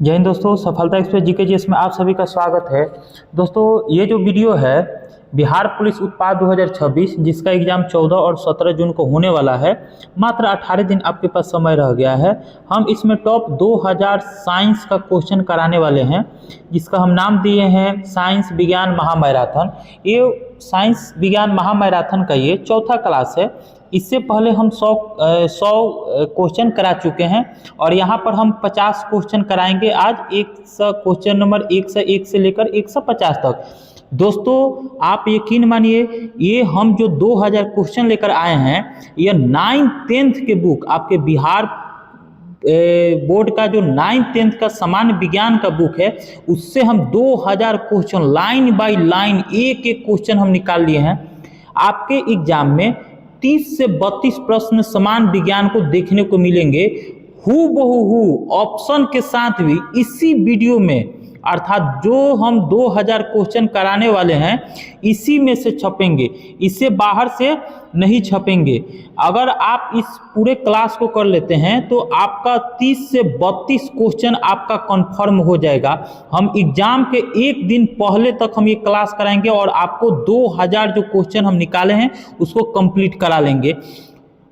जय हिंद दोस्तों, सफलता एक्सप्रेस जीकेजीएस में आप सभी का स्वागत है। दोस्तों, ये जो वीडियो है बिहार पुलिस उत्पाद 2026 जिसका एग्ज़ाम 14 और 17 जून को होने वाला है। मात्र 18 दिन आपके पास समय रह गया है। हम इसमें टॉप 2000 साइंस का क्वेश्चन कराने वाले हैं, जिसका हम नाम दिए हैं साइंस विज्ञान महामैराथन। ये साइंस विज्ञान महामैराथन का ये चौथा क्लास है। इससे पहले हम 100 क्वेश्चन करा चुके हैं और यहाँ पर हम 50 क्वेश्चन कराएंगे आज। क्वेश्चन नंबर 101 से लेकर 150 तक। दोस्तों, आप यकीन मानिए, ये हम जो 2000 क्वेश्चन लेकर आए हैं, ये 9th-10th के बुक आपके बिहार बोर्ड का जो 9th-10th का सामान्य विज्ञान का बुक है, उससे हम 2000 क्वेश्चन लाइन बाय लाइन एक एक क्वेश्चन हम निकाल लिए हैं। आपके एग्जाम में 30 से 32 प्रश्न समान विज्ञान को देखने को मिलेंगे, हूबहू ऑप्शन के साथ भी इसी वीडियो में। अर्थात जो हम 2000 क्वेश्चन कराने वाले हैं इसी में से छपेंगे, इससे बाहर से नहीं छपेंगे। अगर आप इस पूरे क्लास को कर लेते हैं तो आपका 30 से 32 क्वेश्चन आपका कंफर्म हो जाएगा। हम एग्जाम के एक दिन पहले तक हम ये क्लास कराएंगे और आपको 2000 जो क्वेश्चन हम निकाले हैं उसको कंप्लीट करा लेंगे।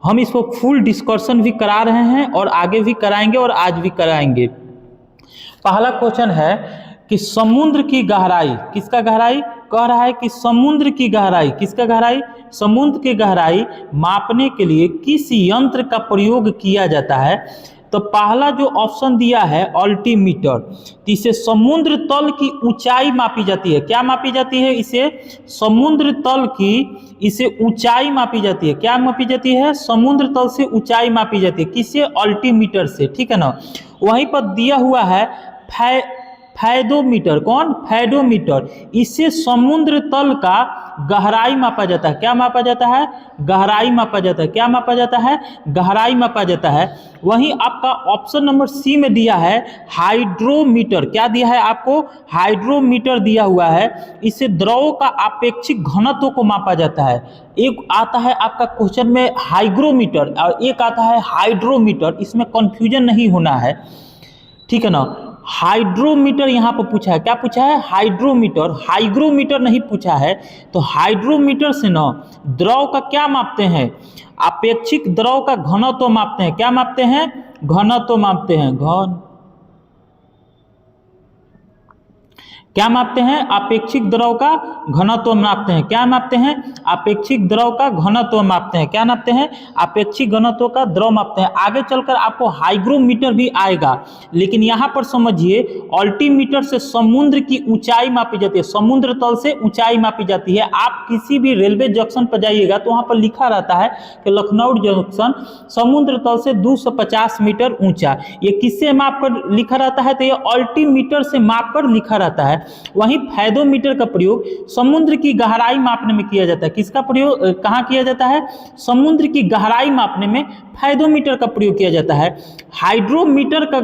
हम इसको फुल डिस्कशन भी करा रहे हैं और आगे भी कराएंगे और आज भी कराएंगे। पहला क्वेश्चन है कि समुद्र की गहराई, किसका गहराई कह रहा है कि समुद्र की गहराई, किसका गहराई, समुद्र की गहराई मापने के लिए किस यंत्र का प्रयोग किया जाता है। तो पहला जो ऑप्शन दिया है अल्टीमीटर। इसे समुद्र तल की ऊंचाई मापी जाती है। क्या मापी जाती है? इसे समुद्र तल की इसे ऊंचाई मापी जाती है। क्या मापी जाती है? समुद्र तल से ऊंचाई मापी जाती है। किससे? अल्टीमीटर से। ठीक है ना। वहीं पर दिया हुआ है फैदोमीटर। कौन? फैदोमीटर। इससे समुद्र तल का गहराई मापा जाता है। क्या मापा जाता है? गहराई मापा जाता है। क्या मापा जाता है? गहराई मापा जाता है। वहीं आपका ऑप्शन नंबर सी में दिया है हाइड्रोमीटर। क्या दिया है आपको? हाइड्रोमीटर दिया हुआ है। इससे द्रव का आपेक्षिक घनत्व को मापा जाता है। एक आता है आपका क्वेश्चन में हाइग्रोमीटर और एक आता है हाइड्रोमीटर। इसमें कंफ्यूजन नहीं होना है, ठीक है ना। हाइड्रोमीटर यहाँ पर पूछा है। क्या पूछा है? हाइड्रोमीटर, हाइग्रोमीटर नहीं पूछा है। तो हाइड्रोमीटर से ना द्रव का क्या मापते हैं? आपेक्षिक द्रव का घनत्व मापते हैं। क्या मापते हैं? घनत्व मापते हैं। क्या मापते हैं? आपेक्षिक द्रव का घनत्व मापते हैं। क्या मापते हैं? आपेक्षिक द्रव का घनत्व मापते हैं। क्या मापते हैं? आपेक्षिक घनत्व का द्रव मापते हैं। आगे चलकर आपको हाइग्रोमीटर भी आएगा, लेकिन यहाँ पर समझिए अल्टीमीटर से समुद्र की ऊंचाई मापी जाती है। समुद्र तल से ऊंचाई मापी जाती है। आप किसी भी रेलवे जंक्शन पर जाइएगा तो वहाँ पर लिखा रहता है कि लखनऊ जंक्शन समुद्र तल से 250 मीटर ऊंचा। ये किससे माप कर लिखा रहता है? तो ये अल्टीमीटर से माप कर लिखा रहता है। वहीं फैदोमीटर का प्रयोग समुद्र की गहराई मापने में किया जाता है। किसका प्रयोग कहाँ किया जाता है? समुद्र की गहराई मापने में फैदोमीटर का प्रयोग किया जाता है। हाइड्रोमीटर का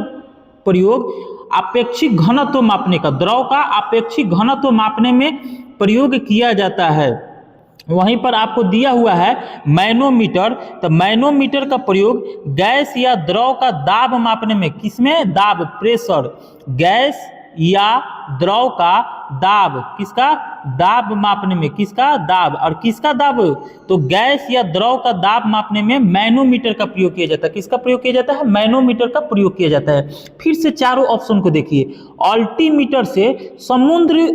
प्रयोग आपेक्षिक घनत्व मापने का, द्रव का आपेक्षिक घनत्व मापने में प्रयोग किया जाता है। वहीं पर आपको दिया हुआ है मैनोमीटर। तो मैनोमीटर का प्रयोग गैस या द्रव का दाब मापने में, किसमें? दाब, प्रेशर। गैस या द्रव का दाब, किसका? दाब मापने में। किसका? दाब। और किसका दाब? तो गैस या द्रव का दाब मापने में मैनोमीटर का प्रयोग किया जाता है। किसका प्रयोग किया जाता है? मैनोमीटर का प्रयोग किया जाता है। फिर से चारों ऑप्शन को देखिए। अल्टीमीटर से समुद्र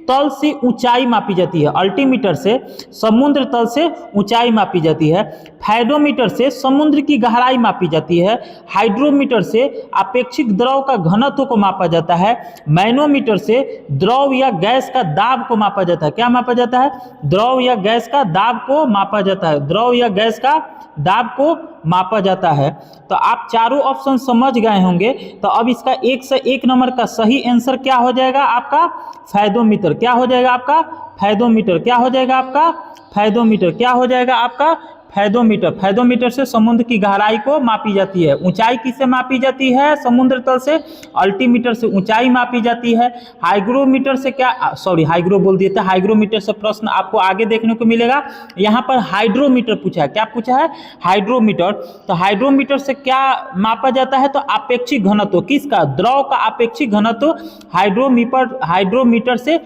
तल से ऊंचाई मापी जाती है। अल्टीमीटर से समुद्र तल से ऊंचाई मापी जाती है। फैडोमीटर से समुद्र की गहराई मापी जाती है। हाइड्रोमीटर से आपेक्षिक द्रव का घनत्व को मापा जाता है। मैनोमीटर से द्रव या गैस का दाब को मापा जाता है। क्या मापा जाता है? द्रव या गैस का दाब को मापा जाता है। द्रव या गैस का दाब को मापा जाता है। तो आप चारों ऑप्शन समझ गए होंगे। तो अब इसका 1 से 1 नंबर का सही आंसर क्या हो जाएगा आपका? फैदोमीटर। क्या हो जाएगा आपका? फैदोमीटर। क्या हो जाएगा आपका? फैदोमीटर। क्या हो जाएगा आपका? फैदोमीटर। फैदोमीटर से समुद्र की गहराई को मापी जाती है। ऊंचाई किससे मापी जाती है समुद्र तल से? अल्टीमीटर से ऊंचाई मापी जाती है। हाइग्रोमीटर से क्या, सॉरी हाइग्रो बोल दिए थे, हाइग्रोमीटर से प्रश्न आपको आगे देखने को मिलेगा। यहाँ पर हाइड्रोमीटर पूछा है। क्या पूछा है? हाइड्रोमीटर। तो हाइड्रोमीटर से क्या मापा जाता है? तो आपेक्षिक घनत्व किसका? द्रव का आपेक्षिक घनत्व हाइड्रोमीटर से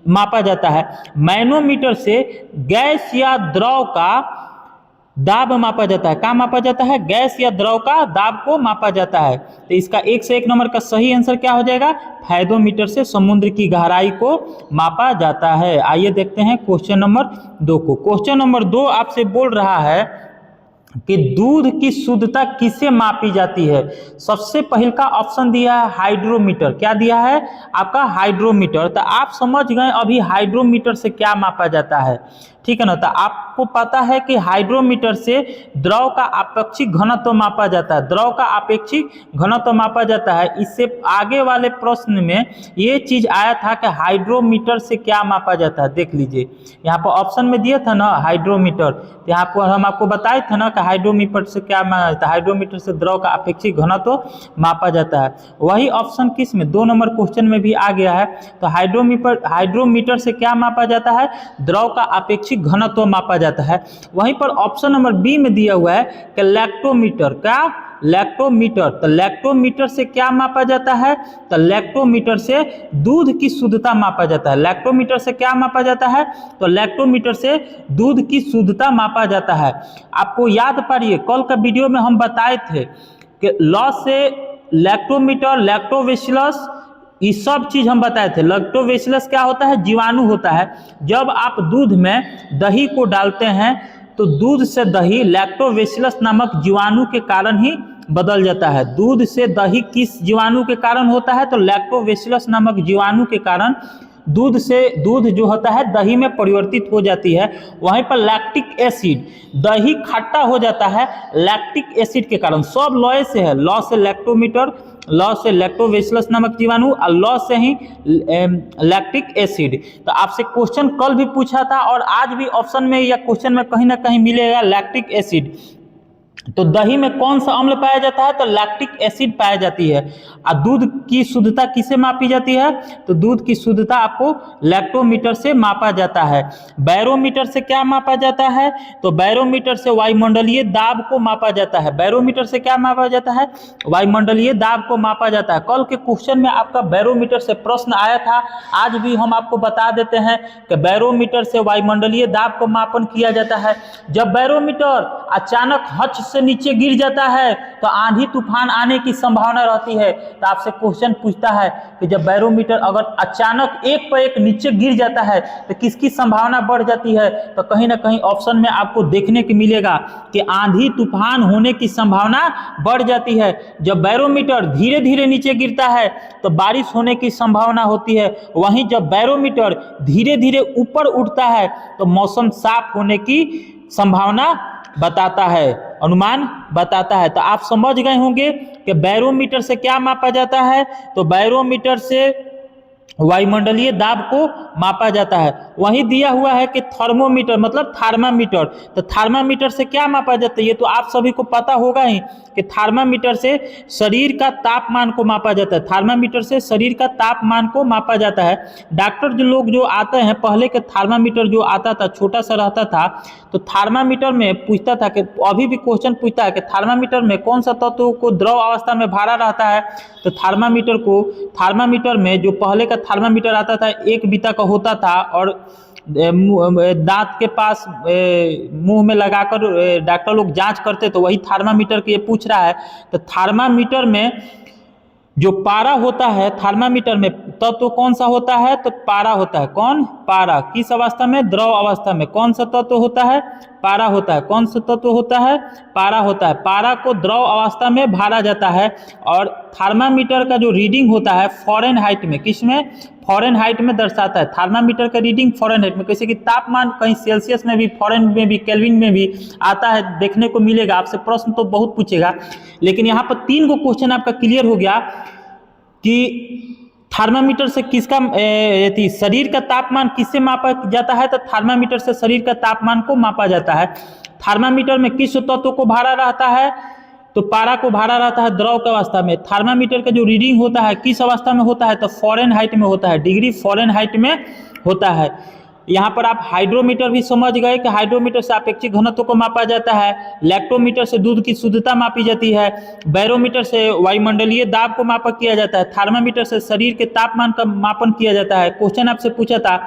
मापा जाता है। मैनोमीटर से गैस या द्रव का दाब मापा जाता है। क्या मापा जाता है? गैस या द्रव का दाब को मापा जाता है। तो इसका 1 से 1 नंबर का सही आंसर क्या हो जाएगा? फैदोमीटर से समुद्र की गहराई को मापा जाता है। आइए देखते हैं क्वेश्चन नंबर 2 को। क्वेश्चन नंबर 2 आपसे बोल रहा है कि दूध की शुद्धता किससे मापी जाती है? सबसे पहले का ऑप्शन दिया है हाइड्रोमीटर। क्या दिया है आपका? हाइड्रोमीटर। तो आप समझ गए अभी हाइड्रोमीटर से क्या मापा जाता है, ठीक है ना। तो आपको पता है कि हाइड्रोमीटर से द्रव का आपेक्षिक घनत्व मापा जाता है। द्रव का आपेक्षिक घनत्व मापा जाता है। इससे आगे वाले प्रश्न में ये चीज आया था कि हाइड्रोमीटर से क्या मापा जाता है। देख लीजिए यहाँ पर ऑप्शन में दिया था ना हाइड्रोमीटर। तो यहाँ पर हम आपको बताए थे ना कि हाइड्रोमीटर से क्या मापा जाता है। हाइड्रोमीटर से द्रव का आपेक्षिक घनत्व मापा जाता है। वही ऑप्शन किस में? 2 नंबर क्वेश्चन में भी आ गया है। तो हाइड्रोमीटर से क्या मापा जाता है? द्रव का आपेक्षिक घनत्व मापा जाता है। वहीं पर ऑप्शन नंबर बी में दिया हुआ है कि लैक्टोमीटर। क्या? लैक्टोमीटर। तो लैक्टोमीटर से क्या मापा जाता है? तो लैक्टोमीटर से दूध की शुद्धता मापा जाता है। लैक्टोमीटर से क्या मापा जाता है? तो लैक्टोमीटर से दूध की शुद्धता मापा जाता है। आपको याद पारिए कल का वीडियो में हम बताए थे कि लॉ से लैक्टोमीटर, लैक्टोबैसिलस, ये सब चीज हम बताए थे। लैक्टोबैसिलस क्या होता है? जीवाणु होता है। जब आप दूध में दही को डालते हैं तो दूध से दही लैक्टोबैसिलस नामक जीवाणु के कारण ही बदल जाता है। दूध से दही किस जीवाणु के कारण होता है? तो लैक्टोबैसिलस नामक जीवाणु के कारण दूध जो होता है दही में परिवर्तित हो जाती है। वहीं पर लैक्टिक एसिड, दही खट्टा हो जाता है लैक्टिक एसिड के कारण। सब लॉ से है। लॉ से लैक्टोमीटर, लॉ से लैक्टोबैसिलस नामक जीवाणु और लॉ से ही लैक्टिक एसिड। तो आपसे क्वेश्चन कल भी पूछा था और आज भी ऑप्शन में या क्वेश्चन में कहीं ना कहीं मिलेगा लैक्टिक एसिड। तो दही में कौन सा अम्ल पाया जाता है? तो लैक्टिक एसिड पाया जाती है। और दूध की शुद्धता किससे मापी जाती है? तो दूध की शुद्धता आपको लैक्टोमीटर से मापा जाता है। बैरोमीटर से क्या मापा जाता है? तो बैरोमीटर से वायुमंडलीय दाब को मापा जाता है। बैरोमीटर से क्या मापा जाता है? वायुमंडलीय दाब को मापा जाता है। कल के क्वेश्चन में आपका बैरोमीटर से प्रश्न आया था। आज भी हम आपको बता देते हैं कि बैरोमीटर से वायुमंडलीय दाब को मापन किया जाता है। जब बैरोमीटर अचानक हच से नीचे गिर जाता है तो आंधी तूफान आने की संभावना रहती है। तो आपसे क्वेश्चन पूछता है कि जब बैरोमीटर अगर अचानक एक पर एक नीचे गिर जाता है तो किसकी संभावना बढ़ जाती है? तो कहीं ना कहीं ऑप्शन में आपको देखने को मिलेगा कि आंधी तूफान होने की संभावना बढ़ जाती है। जब बैरोमीटर धीरे धीरे नीचे गिरता है तो बारिश होने की संभावना होती है। वहीं जब बैरोमीटर धीरे धीरे ऊपर उठता है तो मौसम साफ होने की संभावना बताता है, अनुमान बताता है। तो आप समझ गए होंगे कि बैरोमीटर से क्या मापा जाता है? तो बैरोमीटर से वायुमंडलीय दाब को मापा जाता है। वहीं दिया हुआ है कि थर्मोमीटर मतलब थर्मामीटर। तो थर्मामीटर से क्या मापा जाता है? ये तो आप सभी को पता होगा ही कि थर्मामीटर से शरीर का तापमान को मापा जाता है। थर्मामीटर से शरीर का तापमान को मापा जाता है। डॉक्टर जो लोग जो आते हैं, पहले के थर्मामीटर जो आता था छोटा सा रहता था, तो थर्मामीटर में पूछता था कि अभी भी क्वेश्चन पूछता है कि थर्मामीटर में कौन सा तत्व को द्रव अवस्था में भरा रहता है? तो थर्मामीटर में जो पहले का थर्मामीटर आता था 1 बीता का होता था और दांत के पास मुंह में लगाकर डॉक्टर लोग जांच करते, तो वही थर्मामीटर के ये पूछ रहा है। तो थर्मामीटर में जो पारा होता है, थर्मामीटर में तत्व कौन सा होता है? तो पारा होता है। कौन? पारा। किस अवस्था में? द्रव अवस्था में। कौन सा तत्व होता है? पारा होता है। कौन सा तत्व होता है? पारा होता है। पारा को द्रव अवस्था में भरा जाता है। और थर्मामीटर का जो रीडिंग होता है फ़ारेनहाइट में, किस में? फ़ारेनहाइट में दर्शाता है। थर्मामीटर का रीडिंग फ़ारेनहाइट में, जैसे कि तापमान कहीं सेल्सियस में भी, फॉरेन में भी, केल्विन में भी आता है, देखने को मिलेगा। आपसे प्रश्न तो बहुत पूछेगा, लेकिन यहाँ पर 3 गो क्वेश्चन आपका क्लियर हो गया कि थर्मामीटर से किसका शरीर का तापमान किससे मापा जाता है? तो थर्मामीटर से शरीर का तापमान को मापा जाता है। थर्मामीटर में किस तत्व को भारा रहता है? तो पारा को भारा रहता है द्रव की अवस्था में। थर्मामीटर का जो रीडिंग होता है किस अवस्था में होता है? तो फ़ारेनहाइट में होता है, डिग्री फ़ारेनहाइट में होता है। यहाँ पर आप हाइड्रोमीटर भी समझ गए कि हाइड्रोमीटर से अपेक्षिक घनत्व को मापा जाता है, लैक्टोमीटर से दूध की शुद्धता मापी जाती है, बैरोमीटर से वायुमंडलीय दाब को मापा किया जाता है, थर्मामीटर से शरीर के तापमान का मापन किया जाता है। क्वेश्चन आपसे पूछा था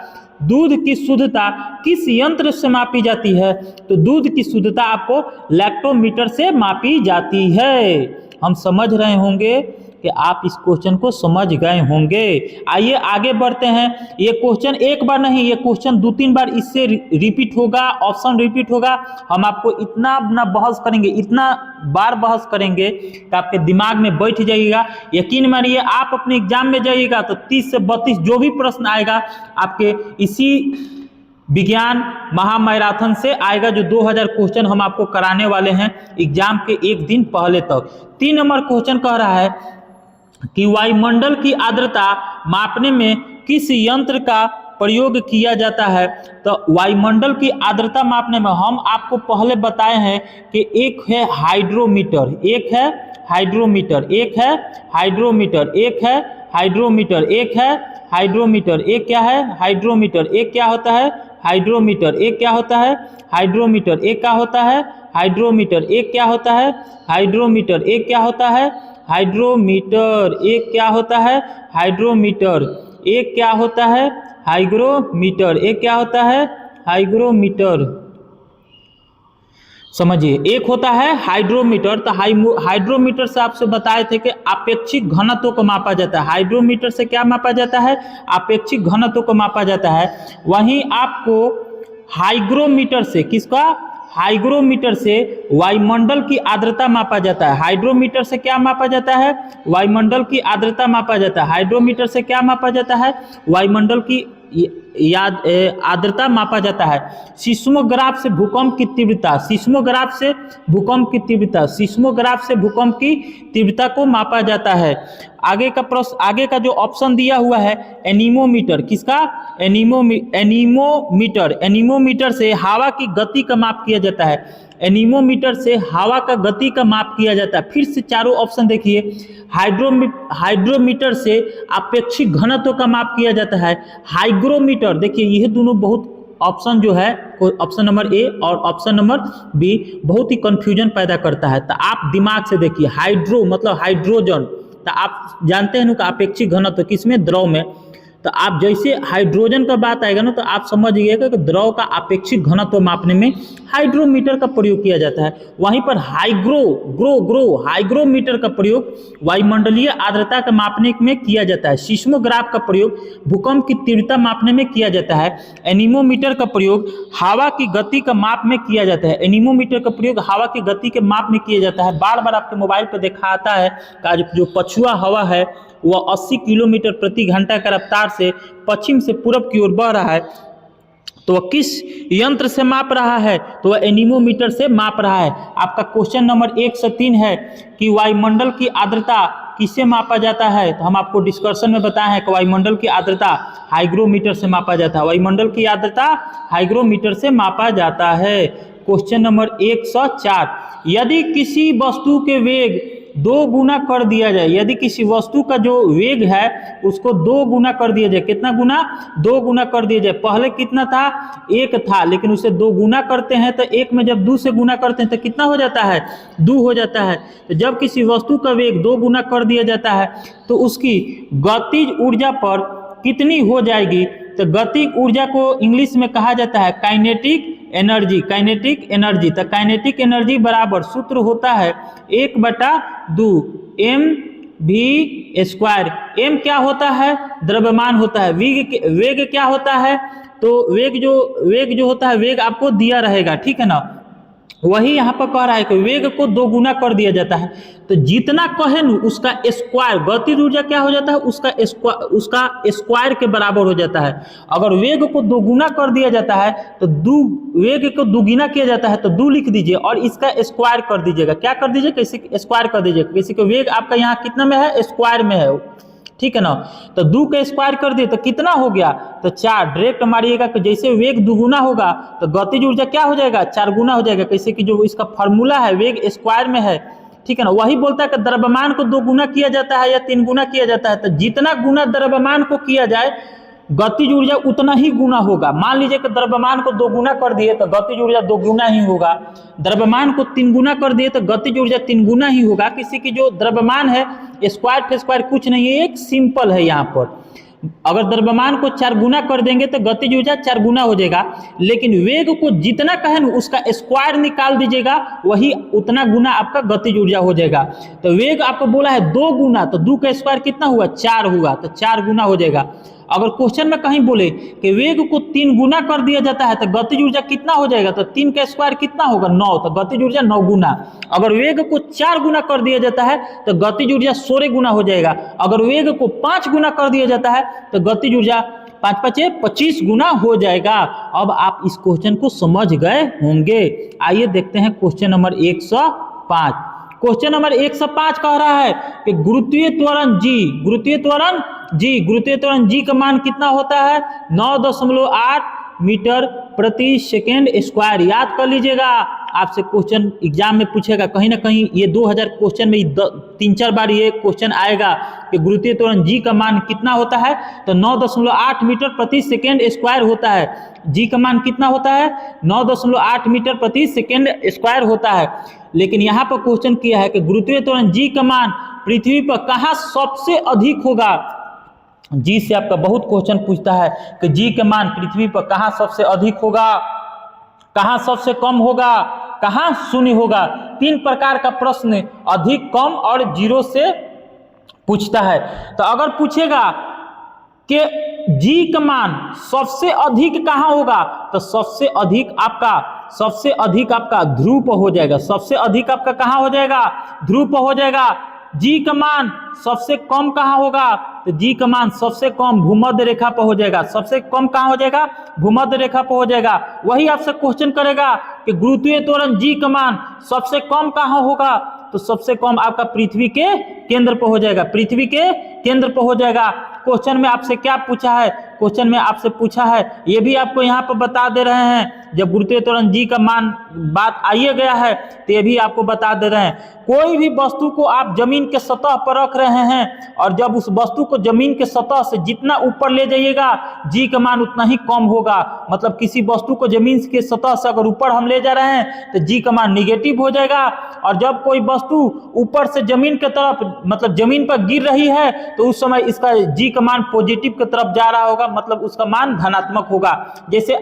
दूध की शुद्धता किस यंत्र से मापी जाती है? तो दूध की शुद्धता आपको लैक्टोमीटर से मापी जाती है। हम समझ रहे होंगे कि आप इस क्वेश्चन को समझ गए होंगे। आइए आगे बढ़ते हैं। ये क्वेश्चन एक बार नहीं, ये क्वेश्चन 2-3 बार इससे रिपीट होगा, ऑप्शन रिपीट होगा। हम आपको इतना ना बहस करेंगे, इतना बार बहस करेंगे कि आपके दिमाग में बैठ जाइएगा। यकीन मानिए आप अपने एग्जाम में जाइएगा तो 30 से 32 जो भी प्रश्न आएगा आपके इसी विज्ञान महामैराथन से आएगा, जो 2000 क्वेश्चन हम आपको कराने वाले हैं एग्जाम के एक दिन पहले तक। 3 नंबर क्वेश्चन कह रहा है कि वायुमंडल की आर्द्रता मापने में किस यंत्र का प्रयोग किया जाता है? तो वायुमंडल की आर्द्रता मापने में हम आपको पहले बताए हैं कि एक है हाइड्रोमीटर, एक है हाइड्रोमीटर, एक है हाइड्रोमीटर, एक है हाइड्रोमीटर, एक है हाइड्रोमीटर, एक क्या है? हाइड्रोमीटर। एक क्या होता है? हाइड्रोमीटर। एक क्या होता है? हाइड्रोमीटर। एक क्या होता है? हाइड्रोमीटर। एक क्या होता है? हाइड्रोमीटर। एक क्या होता है? हाइड्रोमीटर। एक क्या होता है? हाइड्रोमीटर। एक क्या होता है? हाइग्रोमीटर। एक क्या होता है? हाइग्रोमीटर। समझिए, एक होता है हाइड्रोमीटर। तो हाइड्रोमीटर से आपसे बताए थे कि अपेक्षिक घनत्व को मापा जाता है। हाइड्रोमीटर से क्या मापा जाता है? अपेक्षिक घनत्व को मापा जाता है। वहीं आपको हाइग्रोमीटर से, किसका? हाइग्रोमीटर से वायुमंडल की आर्द्रता मापा जाता है। हाइड्रोमीटर से क्या मापा जाता है? वायुमंडल की आर्द्रता मापा जाता है। हाइड्रोमीटर से क्या मापा जाता है? वायुमंडल की आर्द्रता मापा जाता है। सीस्मोग्राफ से भूकंप की तीव्रता, सीस्मोग्राफ से भूकंप की तीव्रता, सीस्मोग्राफ से भूकंप की तीव्रता को मापा जाता है। आगे का प्रश्न, आगे का जो ऑप्शन दिया हुआ है एनीमोमीटर, किसका? एनीमोमीटर। एनीमोमीटर से हवा की गति का माप किया जाता है। एनीमोमीटर से हवा का गति का माप किया जाता है। फिर से चारों ऑप्शन देखिए। हाइड्रोमीटर से अपेक्षिक घनत्व का माप किया जाता है। हाइग्रोमीटर, देखिए यह दोनों बहुत ऑप्शन जो है, ऑप्शन नंबर ए और ऑप्शन नंबर बी बहुत ही कंफ्यूजन पैदा करता है। तो आप दिमाग से देखिए, हाइड्रो मतलब हाइड्रोजन, तो आप जानते हैं ना कि अपेक्षिक घनत्व किसमें? द्रव में। तो आप जैसे हाइड्रोजन का बात आएगा ना तो आप समझिएगा कि द्रव का अपेक्षिक घनत्व मापने में हाइड्रोमीटर का प्रयोग किया जाता है। वहीं पर हाइग्रोमीटर का प्रयोग वायुमंडलीय आर्द्रता का मापने में किया जाता है। सीस्मोग्राफ का प्रयोग भूकंप की तीव्रता मापने में किया जाता है। एनीमोमीटर का प्रयोग हवा की गति का माप में किया जाता है। एनीमोमीटर का प्रयोग हवा की गति के माप में किया जाता है। बार बार आपके मोबाइल पर देखा आता है कि जो पछुआ हवा है वह 80 किलोमीटर प्रति घंटा की रफ्तार से पश्चिम से पूर्व की ओर बह रहा है, तो वह किस यंत्र से माप रहा है? तो वह एनीमोमीटर से माप रहा है। आपका क्वेश्चन नंबर 1 से 3 है कि वायुमंडल की आर्द्रता किससे मापा जाता है? तो हम आपको डिस्कशन में बताए हैं कि वायुमंडल की आर्द्रता हाइग्रोमीटर से मापा जाता है। वायुमंडल की आर्द्रता हाइग्रोमीटर से मापा जाता है। क्वेश्चन नंबर 104, यदि किसी वस्तु के वेग 2 गुना कर दिया जाए, यदि किसी वस्तु का जो वेग है उसको 2 गुना कर दिया जाए, कितना गुना? 2 गुना कर दिया जाए। पहले कितना था? 1 था, लेकिन उसे 2 गुना करते हैं तो 1 में जब 2 से गुना करते हैं तो कितना हो जाता है? 2 हो जाता है। तो जब किसी वस्तु का वेग 2 गुना कर दिया जाता है तो उसकी गतिज ऊर्जा पर कितनी हो जाएगी? तो गतिज ऊर्जा को इंग्लिश में कहा जाता है काइनेटिक एनर्जी। काइनेटिक एनर्जी, तो काइनेटिक एनर्जी बराबर सूत्र होता है 1/2 mv²। m क्या होता है? द्रव्यमान होता है। वेग क्या होता है? तो वेग जो होता है, वेग आपको दिया रहेगा, ठीक है ना। वही यहाँ पर कह रहा है कि वेग को 2 गुना कर दिया जाता है। तो जितना कहे न उसका स्क्वायर, गतिज ऊर्जा क्या हो जाता है? उसका स्क्वायर के बराबर हो जाता है। अगर वेग को 2 गुना कर दिया जाता है तो वेग को 2 गुना किया जाता है तो 2 लिख दीजिए और इसका स्क्वायर कर दीजिएगा। क्या कर दीजिए? किसी स्क्वायर कर दीजिएगा। किसी का वेग आपका यहाँ कितना में है? स्क्वायर में है। ठीक है ना। तो 2 का स्क्वायर कर दिए तो कितना हो गया, तो 4। डायरेक्ट मारिएगा कि जैसे वेग दुगुना होगा तो गतिज ऊर्जा क्या हो जाएगा, 4 गुना हो जाएगा। कैसे कि जो इसका फॉर्मूला है वेग स्क्वायर में है, ठीक है ना, वही बोलता है कि द्रव्यमान को 2 गुना किया जाता है या 3 गुना किया जाता है। तो जितना गुना द्रव्यमान को किया जाए गतिज ऊर्जा उतना ही गुना होगा। मान लीजिए कि द्रव्यमान को 2 गुना कर दिए तो गतिज ऊर्जा 2 गुना ही होगा। द्रव्यमान को 3 गुना कर दिए तो गतिज ऊर्जा 3 गुना ही होगा। किसी की जो द्रव्यमान है स्क्वायर पे स्क्वायर कुछ नहीं है, एक सिंपल है। यहाँ पर अगर द्रव्यमान को 4 गुना कर देंगे तो गतिज ऊर्जा 4 गुना हो जाएगा, लेकिन वेग को जितना कहे ना उसका स्क्वायर निकाल दीजिएगा वही उतना गुना आपका गतिज ऊर्जा हो जाएगा। तो वेग आपको बोला है 2 गुना, तो 2 का स्क्वायर कितना हुआ, 4 हुआ, तो 4 गुना हो जाएगा। अगर क्वेश्चन में कहीं बोले कि वेग को 3 गुना कर दिया जाता है तो गतिज ऊर्जा कितना हो जाएगा, तो 3 का स्क्वायर कितना होगा, 9, तो गतिज ऊर्जा 9 गुना। अगर वेग को 4 गुना कर दिया जाता है तो गतिज ऊर्जा 16 गुना हो जाएगा। अगर वेग को 5 गुना कर दिया जाता है तो गतिज ऊर्जा 5 5 25 गुना हो जाएगा। अब आप इस क्वेश्चन को समझ गए होंगे। आइए देखते हैं क्वेश्चन नंबर 105। क्वेश्चन नंबर 105 कह रहा है कि गुरुत्वीय त्वरण जी का मान कितना होता है, 9.8 मीटर प्रति सेकेंड स्क्वायर। याद कर लीजिएगा, आपसे क्वेश्चन एग्जाम में पूछेगा कहीं ना कहीं, ये 2000 क्वेश्चन में 3-4 बार ये क्वेश्चन आएगा कि गुरुत्वीय त्वरण जी का मान कितना होता है, तो 9.8 मीटर प्रति सेकेंड स्क्वायर होता है। जी का मान कितना होता है, 9.8 मीटर प्रति सेकेंड स्क्वायर होता है। लेकिन यहाँ पर क्वेश्चन किया है कि गुरुत्वीय त्वरण जी का मान पृथ्वी पर कहाँ सबसे अधिक होगा। जी से आपका बहुत क्वेश्चन पूछता है कि जी के मान पृथ्वी पर कहाँ सबसे अधिक होगा, कहाँ सबसे कम होगा, कहाँ शून्य होगा। 3 प्रकार का प्रश्न अधिक, कम और 0 से पूछता है। तो अगर पूछेगा कि जी का मान सबसे अधिक कहाँ होगा, तो सबसे अधिक आपका ध्रुव पर हो जाएगा। सबसे अधिक आपका कहाँ हो जाएगा, ध्रुव पर हो जाएगा। जी का मान सबसे कम कहाँ होगा, तो जी का मान सबसे कम भूमध्य रेखा पर हो जाएगा। सबसे कम कहाँ हो जाएगा, भूमध्य रेखा पर हो जाएगा। वही आपसे क्वेश्चन करेगा कि गुरुत्वीय त्वरण जी का मान सबसे कम कहाँ होगा, तो सबसे कम आपका पृथ्वी के केंद्र पर हो जाएगा, पृथ्वी के केंद्र पर हो जाएगा। क्वेश्चन में आपसे क्या पूछा है, क्वेश्चन में आपसे पूछा है, ये भी आपको यहाँ पर बता दे रहे हैं। जब गुरुत्वीय त्वरण जी का मान बात आइए गया है तो ये भी आपको बता दे रहे हैं। कोई भी वस्तु को आप जमीन के सतह पर रख रहे हैं और जब उस वस्तु को जमीन के सतह से जितना ऊपर ले जाइएगा जी का मान उतना ही कम होगा। मतलब किसी वस्तु को जमीन के सतह से अगर ऊपर हम ले जा रहे हैं तो जी का मान निगेटिव हो जाएगा, और जब कोई वस्तु ऊपर से जमीन के तरफ मतलब जमीन पर गिर रही है तो उस समय इसका जी का मान पॉजिटिव की तरफ जा रहा होगा, मतलब उसका मान धनात्मक होगा। जैसे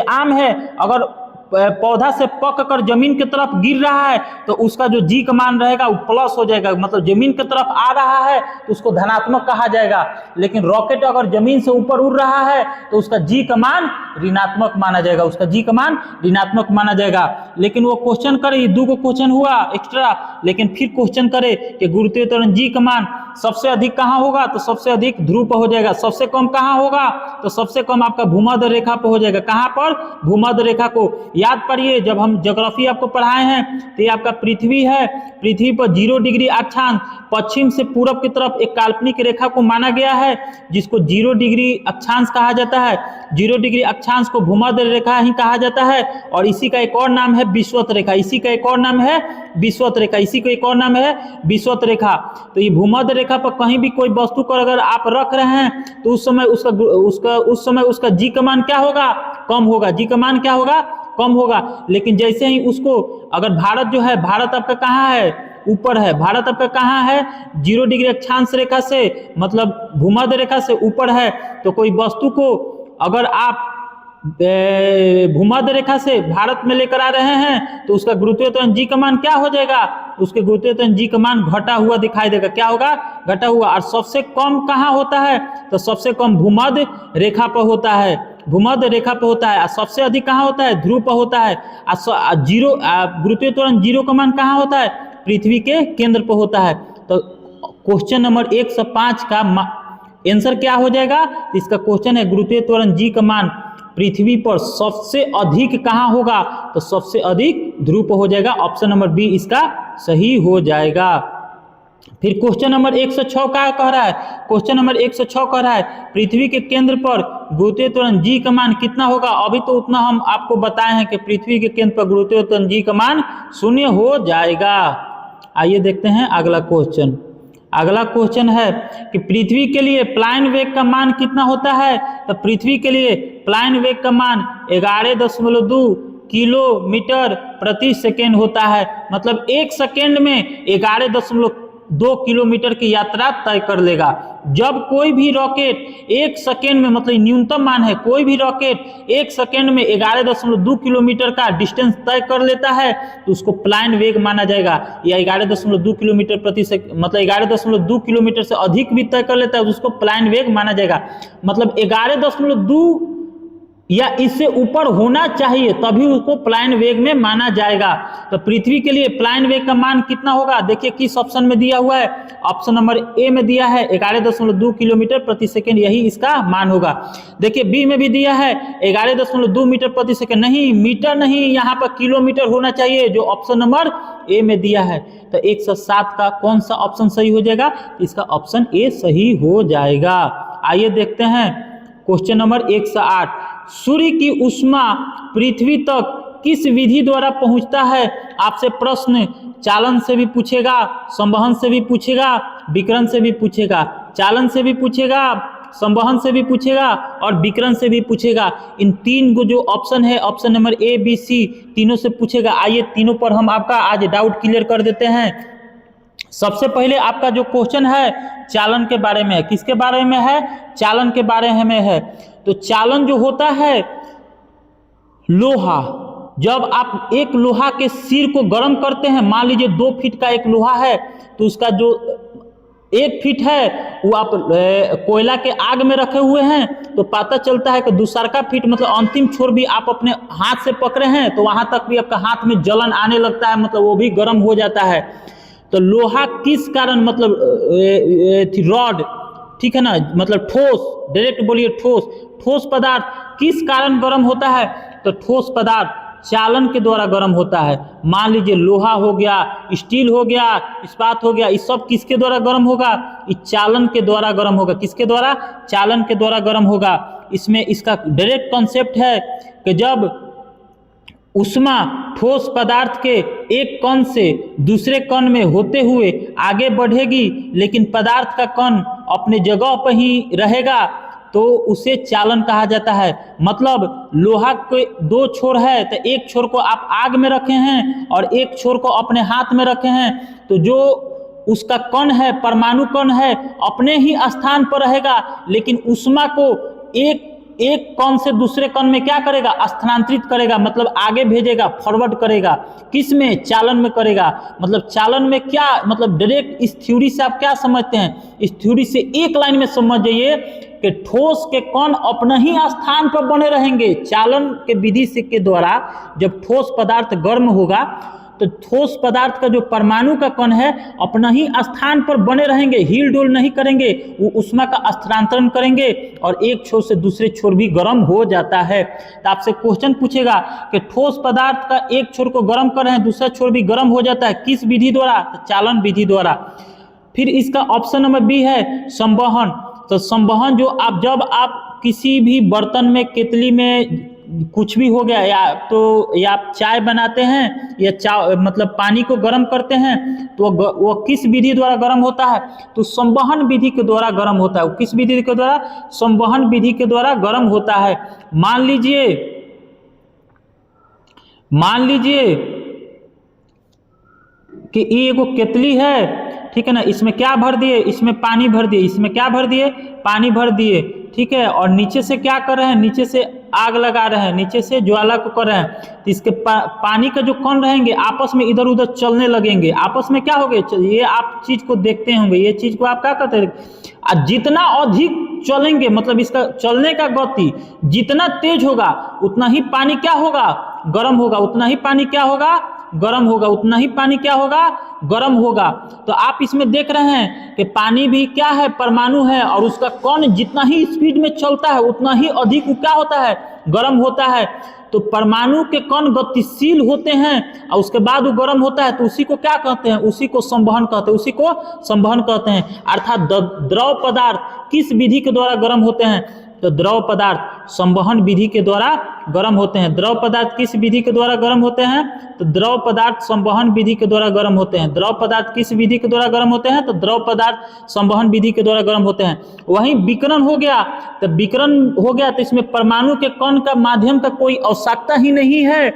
आम है, अगर पौधा से पक कर जमीन की तरफ गिर रहा है तो उसका जो जी का मान रहेगा वो प्लस हो जाएगा, मतलब जमीन की तरफ आ रहा है तो उसको धनात्मक कहा जाएगा। लेकिन रॉकेट अगर जमीन से ऊपर उड़ रहा है तो उसका जी का मान ऋणात्मक माना जाएगा, उसका जी का मान ऋणात्मक माना जाएगा। लेकिन वो क्वेश्चन करे, ये 2 क्वेश्चन हुआ एक्स्ट्रा, लेकिन फिर क्वेश्चन करे कि गुरुत्वीय त्वरण जी का मान सबसे अधिक कहाँ होगा, तो सबसे अधिक ध्रुव पर हो जाएगा। सबसे कम कहाँ होगा, तो सबसे कम आपका भूमध्य रेखा पर हो जाएगा। कहाँ पर, भूमध्य रेखा को याद पढ़िए, जब हम ज्योग्राफी आपको पढ़ाए हैं तो ये आपका पृथ्वी है, पृथ्वी पर 0 डिग्री अक्षांश पश्चिम से पूरब की तरफ एक काल्पनिक रेखा को माना गया है जिसको 0 डिग्री अक्षांश कहा जाता है। 0 डिग्री अक्षांश को भूमध्य रेखा ही कहा जाता है, और इसी का एक और नाम है विषुवत रेखा, इसी का एक और नाम है विषुवत रेखा, इसी का एक और नाम है विषुवत रेखा। तो ये भूमध्य रेखा पर कहीं भी कोई वस्तु को अगर आप रख रहे हैं तो उस समय उसका जी का मान क्या होगा, कम होगा, जी का मान क्या होगा, कम होगा। लेकिन जैसे ही उसको अगर भारत जो है, भारत आपका कहाँ है, ऊपर है, भारत आपका कहाँ है, 0 डिग्री अक्षांश रेखा से मतलब भूमध्य रेखा से ऊपर है, तो कोई वस्तु को अगर आप भूमध्य रेखा से भारत में लेकर आ रहे हैं तो उसका गुरुत्वीय त्वरण जी का मान क्या हो जाएगा, उसके गुरुत्वीय त्वरण जी का मान घटा हुआ दिखाई देगा। क्या होगा, घटा हुआ। और सबसे कम कहाँ होता है, तो सबसे कम भूमध्य रेखा पर होता है, भूमध्य रेखा पर होता है। और सबसे अधिक कहाँ होता है, ध्रुव पर होता है। गुरुत्वीय त्वरण 0 का मान कहाँ होता है, पृथ्वी के केंद्र पर होता है। तो क्वेश्चन नंबर 105 का आंसर क्या हो जाएगा, इसका क्वेश्चन है गुरुत्वीय त्वरण जी का मान पृथ्वी पर सबसे अधिक कहाँ होगा, तो सबसे अधिक ध्रुव पर हो जाएगा। ऑप्शन नंबर बी इसका सही हो जाएगा। फिर क्वेश्चन नंबर 106 क्या कह रहा है, क्वेश्चन नंबर 106 कह रहा है पृथ्वी के केंद्र पर गुरुत्वीय त्वरण जी का मान कितना होगा। अभी तो उतना हम आपको बताए हैं कि पृथ्वी के केंद्र पर गुरुत्वीय त्वरण जी का मान 0 हो जाएगा। आइए देखते हैं अगला क्वेश्चन। अगला क्वेश्चन है कि पृथ्वी के लिए प्लायन वेग का मान कितना होता है। तो पृथ्वी के लिए प्लायन वेग का मान 11.2 किलोमीटर प्रति सेकेंड होता है। मतलब 1 सेकेंड में 11.2 किलोमीटर की यात्रा तय कर लेगा। जब कोई भी रॉकेट 1 सेकेंड में, मतलब न्यूनतम मान है, कोई भी रॉकेट 1 सेकेंड में 11.2 किलोमीटर का डिस्टेंस तय कर लेता है तो उसको प्लायन वेग माना जाएगा। या 11.2 किलोमीटर प्रति सेकंड, मतलब 11.2 किलोमीटर से अधिक भी तय कर लेता है तो उसको प्लायन वेग माना जाएगा। मतलब 11.2 या इससे ऊपर होना चाहिए तभी उसको प्लायन वेग में माना जाएगा। तो पृथ्वी के लिए प्लायन वेग का मान कितना होगा, देखिए किस ऑप्शन में दिया हुआ है। ऑप्शन नंबर ए में दिया है 11.2 किलोमीटर प्रति सेकंड, यही इसका मान होगा। देखिए बी में भी दिया है 11.2 मीटर प्रति सेकंड, नहीं मीटर नहीं, यहाँ पर किलोमीटर होना चाहिए जो ऑप्शन नंबर ए में दिया है। तो 107 का कौन सा ऑप्शन सही हो जाएगा, इसका ऑप्शन ए सही हो जाएगा। आइए देखते हैं क्वेश्चन नंबर 108। सूर्य की ऊष्मा पृथ्वी तक किस विधि द्वारा पहुंचता है। आपसे प्रश्न चालन से भी पूछेगा, संवहन से भी पूछेगा, विकिरण से भी पूछेगा। चालन से भी पूछेगा, संवहन से भी पूछेगा और विकिरण से भी पूछेगा। इन तीन को जो ऑप्शन है, option number A B C, तीनों से पूछेगा। आइए तीनों पर हम आपका आज डाउट क्लियर कर देते हैं। सबसे पहले आपका जो क्वेश्चन है चालन के बारे में है। किसके बारे में है, चालन के बारे में है। तो चालन जो होता है लोहा, जब आप एक लोहा के सिर को गर्म करते हैं, मान लीजिए 2 फीट का एक लोहा है तो उसका जो 1 फीट है वो आप कोयला के आग में रखे हुए हैं तो पता चलता है कि दूसरा का फीट, मतलब अंतिम छोर भी आप अपने हाथ से पकड़े हैं तो वहां तक भी आपका हाथ में जलन आने लगता है, मतलब वो भी गर्म हो जाता है। तो लोहा किस कारण, मतलब रॉड, ठीक है ना, मतलब ठोस, डायरेक्ट बोलिए ठोस पदार्थ किस कारण गर्म होता है। तो ठोस पदार्थ चालन के द्वारा गर्म होता है। मान लीजिए लोहा हो गया, स्टील हो गया, इस्पात हो गया, ये सब किसके द्वारा गर्म होगा, इस चालन के द्वारा गर्म होगा। किसके द्वारा, चालन के द्वारा गर्म होगा। इसमें इसका डायरेक्ट कॉन्सेप्ट है कि जब ऊष्मा ठोस पदार्थ के एक कण से दूसरे कण में होते हुए आगे बढ़ेगी लेकिन पदार्थ का कण अपने जगह पर ही रहेगा तो उसे चालन कहा जाता है। मतलब लोहा के 2 छोर है तो एक छोर को आप आग में रखे हैं और एक छोर को अपने हाथ में रखे हैं तो जो उसका कण है, परमाणु कण है, अपने ही स्थान पर रहेगा लेकिन ऊष्मा को एक कण से दूसरे कण में क्या करेगा, स्थानांतरित करेगा, मतलब आगे भेजेगा, फॉरवर्ड करेगा। किस में, चालन में करेगा। मतलब चालन में क्या, मतलब डायरेक्ट इस थ्योरी से आप क्या समझते हैं, इस थ्योरी से एक लाइन में समझ जाइए कि ठोस के कण अपने ही स्थान पर बने रहेंगे। चालन के विधि से के द्वारा जब ठोस पदार्थ गर्म होगा तो ठोस पदार्थ का जो परमाणु का कण है अपना ही स्थान पर बने रहेंगे, हिल डुल नहीं करेंगे, वो ऊष्मा का स्थानांतरण करेंगे और एक छोर से दूसरे छोर भी गर्म हो जाता है। तो आपसे क्वेश्चन पूछेगा कि ठोस पदार्थ का एक छोर को गर्म कर रहे हैं, दूसरा छोर भी गर्म हो जाता है, किस विधि द्वारा, तो चालन विधि द्वारा। फिर इसका ऑप्शन नंबर बी है संवहन। तो संवहन जो आप, जब आप किसी भी बर्तन में, केतली में कुछ भी हो गया, या तो या आप चाय बनाते हैं या मतलब पानी को गर्म करते हैं तो वो किस विधि द्वारा गर्म होता है, तो संवहन विधि के द्वारा गर्म होता है। वो किस विधि के द्वारा, संवहन विधि के द्वारा गर्म होता है। मान लीजिए कि ये एगो केतली है, ठीक है ना, इसमें क्या भर दिए, इसमें पानी भर दिए, इसमें क्या भर दिए, पानी भर दिए, ठीक है, और नीचे से क्या कर रहे हैं, नीचे से आग लगा रहे हैं, नीचे से ज्वाला को कर रहे हैं। तो इसके पानी का जो कण रहेंगे आपस में इधर उधर चलने लगेंगे, आपस में क्या हो गए, ये आप चीज को देखते होंगे, ये चीज को आप क्या करते हैं, जितना अधिक चलेंगे, मतलब इसका चलने का गति जितना तेज होगा उतना ही पानी क्या होगा, गर्म होगा, उतना ही पानी क्या होगा, गर्म होगा, उतना ही पानी क्या होगा, गर्म होगा। तो आप इसमें देख रहे हैं कि पानी भी क्या है, परमाणु है, और उसका कण जितना ही स्पीड में चलता है उतना ही अधिक क्या होता है, गर्म होता है। तो परमाणु के कण गतिशील होते हैं और उसके बाद वो गर्म होता है, तो उसी को क्या कहते हैं? उसी को संवहन कहते हैं, उसी को संवहन कहते हैं। अर्थात द्रव पदार्थ किस विधि के द्वारा गर्म होते हैं? तो द्रव पदार्थ संवहन विधि के द्वारा गर्म होते हैं। द्रव पदार्थ किस विधि के द्वारा गर्म होते हैं? तो द्रव पदार्थ संवहन विधि के द्वारा गर्म होते हैं। द्रव पदार्थ किस विधि के द्वारा गर्म होते हैं? तो द्रव पदार्थ संवहन विधि के द्वारा गर्म होते हैं। वहीं विकिरण हो गया, तो विकिरण हो गया तो इसमें परमाणु के कण का माध्यम का कोई आवश्यकता ही नहीं है।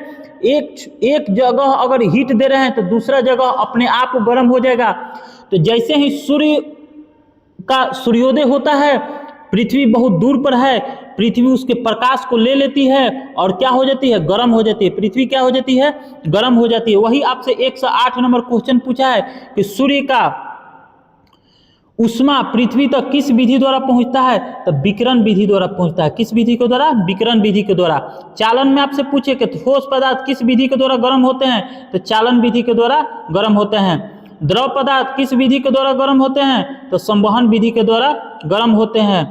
एक जगह अगर हीट दे रहे हैं तो दूसरा जगह अपने आप गर्म हो जाएगा। तो जैसे ही सूर्य का सूर्योदय होता है, पृथ्वी बहुत दूर पर है, पृथ्वी उसके प्रकाश को ले लेती है और क्या हो जाती है? गर्म हो जाती है। पृथ्वी क्या हो जाती है? गर्म हो जाती है। वही आपसे 108 नंबर क्वेश्चन पूछा है कि सूर्य का उष्मा पृथ्वी तक किस विधि द्वारा पहुंचता है? तो विकिरण विधि द्वारा पहुंचता है। किस विधि के द्वारा? विकिरण विधि के द्वारा। चालन में आपसे पूछे कि ठोस पदार्थ किस विधि के द्वारा गर्म होते हैं? तो चालन विधि के द्वारा गर्म होते हैं। द्रव पदार्थ किस विधि के द्वारा गर्म होते हैं? तो संवहन विधि के द्वारा गर्म होते हैं।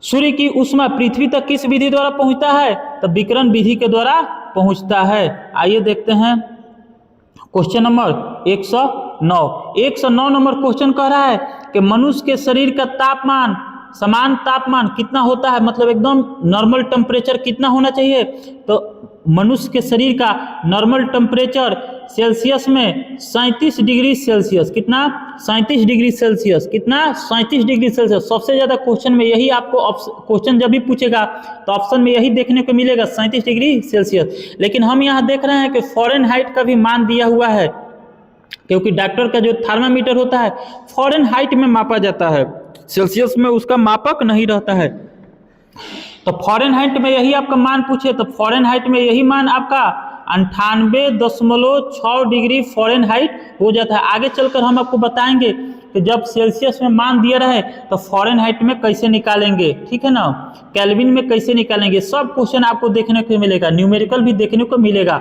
सूर्य की उष्मा पृथ्वी तक किस विधि द्वारा पहुंचता है? तो विकिरण विधि के द्वारा पहुंचता है। आइए देखते हैं क्वेश्चन नंबर 109। 109 नंबर क्वेश्चन कह रहा है कि मनुष्य के शरीर का तापमान, समान तापमान कितना होता है? मतलब एकदम नॉर्मल टेम्परेचर कितना होना चाहिए? तो मनुष्य के शरीर का नॉर्मल टेम्परेचर सेल्सियस में 37 डिग्री सेल्सियस। कितना? 37 डिग्री सेल्सियस। कितना? 37 डिग्री सेल्सियस। सबसे ज़्यादा क्वेश्चन में यही आपको क्वेश्चन जब भी पूछेगा तो ऑप्शन में यही देखने को मिलेगा, 37 डिग्री सेल्सियस। लेकिन हम यहाँ देख रहे हैं कि फ़ारेनहाइट का भी मान दिया हुआ है, क्योंकि डॉक्टर का जो थर्मामीटर होता है फ़ारेनहाइट में मापा जाता है, सेल्सियस में उसका मापक नहीं रहता है। तो फ़ारेनहाइट में यही आपका मान पूछे तो फ़ारेनहाइट में यही मान आपका 98.6 डिग्री फ़ारेनहाइट हो जाता है। आगे चलकर हम आपको बताएंगे कि जब सेल्सियस में मान दिया रहे तो फ़ारेनहाइट में कैसे निकालेंगे, ठीक है ना, केल्विन में कैसे निकालेंगे, सब क्वेश्चन आपको देखने को मिलेगा, न्यूमेरिकल भी देखने को मिलेगा।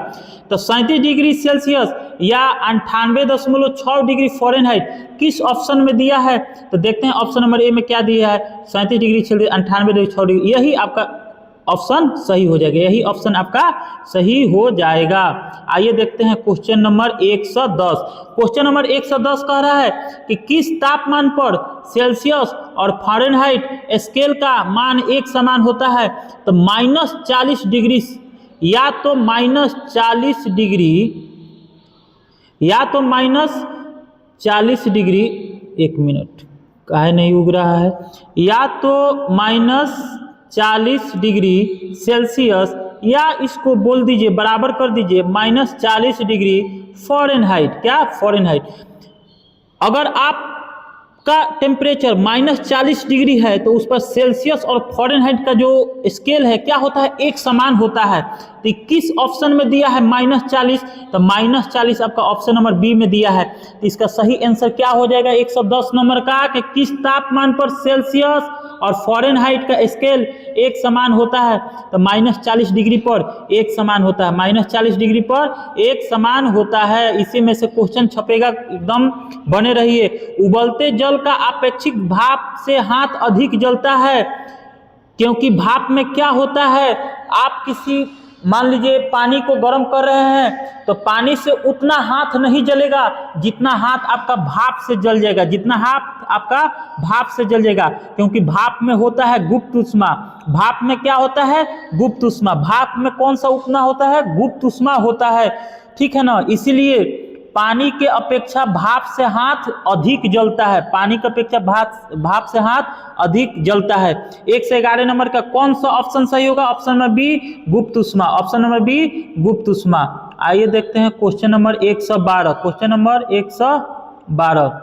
तो 37 डिग्री सेल्सियस या 98.6 डिग्री फ़ारेनहाइट किस ऑप्शन में दिया है? तो देखते हैं ऑप्शन नंबर ए में क्या दिया है, 37 डिग्री सेल्सियस 98.6 डिग्री। यही आपका ऑप्शन सही हो जाएगा, यही ऑप्शन आपका सही हो जाएगा। आइए देखते हैं क्वेश्चन नंबर 110। क्वेश्चन नंबर 110 कह रहा है कि किस तापमान पर सेल्सियस और फ़ारेनहाइट स्केल का मान एक समान होता है? तो -40 डिग्री या तो -40 डिग्री या तो -40 डिग्री, एक मिनट काहे नहीं उग रहा है, या तो -40 डिग्री सेल्सियस या इसको बोल दीजिए, बराबर कर दीजिए -40 डिग्री फ़ारेनहाइट। क्या? फ़ारेनहाइट। अगर आपका टेम्परेचर -40 डिग्री है तो उस पर सेल्सियस और फ़ारेनहाइट का जो स्केल है क्या होता है? एक समान होता है। तो किस ऑप्शन में दिया है -40? तो -40 आपका ऑप्शन नंबर बी में दिया है। तो इसका सही आंसर क्या हो जाएगा 110 नंबर का, कि किस तापमान पर सेल्सियस और फ़ारेनहाइट का स्केल एक समान होता है? तो -40 डिग्री पर एक समान होता है, -40 डिग्री पर एक समान होता है। इसी में से क्वेश्चन छपेगा, एकदम बने रहिए। उबलते जल का अपेक्षित भाप से हाथ अधिक जलता है, क्योंकि भाप में क्या होता है, आप किसी मान लीजिए पानी को गर्म कर रहे हैं तो पानी से उतना हाथ नहीं जलेगा जितना हाथ आपका भाप से जल जाएगा, जितना हाथ आपका भाप से जल जाएगा, क्योंकि भाप में होता है गुप्त ऊष्मा। भाप में क्या होता है? गुप्त ऊष्मा। भाप में कौन सा ऊष्मा होता है? गुप्त ऊष्मा होता है, ठीक है ना। इसीलिए पानी के अपेक्षा भाप से हाथ अधिक जलता है, पानी की अपेक्षा भाप से हाथ अधिक जलता है। 1 से 11 नंबर का कौन सा ऑप्शन सही होगा? ऑप्शन नंबर बी, गुप्त ऊष्मा। ऑप्शन नंबर बी, गुप्त ऊष्मा। आइए देखते हैं question number 112। Question number 112।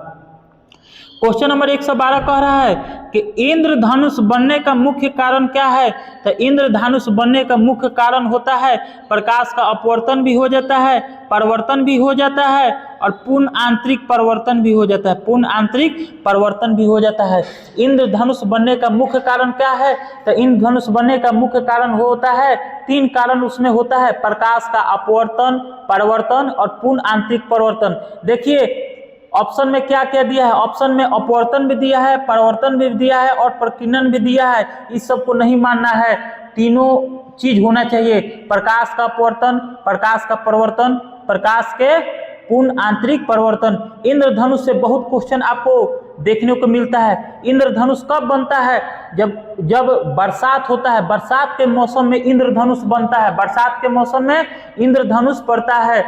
Question number 112 कह रहा है कि इंद्रधनुष बनने का मुख्य कारण क्या है? तो इंद्रधनुष बनने का मुख्य कारण होता है प्रकाश का अपवर्तन भी हो जाता है, परिवर्तन भी हो जाता है और पूर्ण आंतरिक परिवर्तन भी हो जाता है, पूर्ण आंतरिक परिवर्तन भी हो जाता है। इंद्रधनुष बनने का मुख्य कारण क्या है? तो इंद्रधनुष बनने का मुख्य कारण होता है, 3 कारण उसमें होता है, प्रकाश का अपवर्तन, परिवर्तन और पूर्ण आंतरिक परिवर्तन। देखिए ऑप्शन में क्या क्या दिया है, ऑप्शन में अपवर्तन भी दिया है, परावर्तन भी दिया है और प्रकीर्णन भी दिया है। इस सब को नहीं मानना है, तीनों चीज होना चाहिए, प्रकाश का अपवर्तन, प्रकाश का परावर्तन, प्रकाश के पूर्ण आंतरिक परिवर्तन। इंद्रधनुष से बहुत क्वेश्चन आपको देखने को मिलता है। इंद्रधनुष कब बनता है? जब बरसात होता है, बरसात के मौसम में इंद्रधनुष बनता है, बरसात के मौसम में इंद्रधनुष पड़ता है।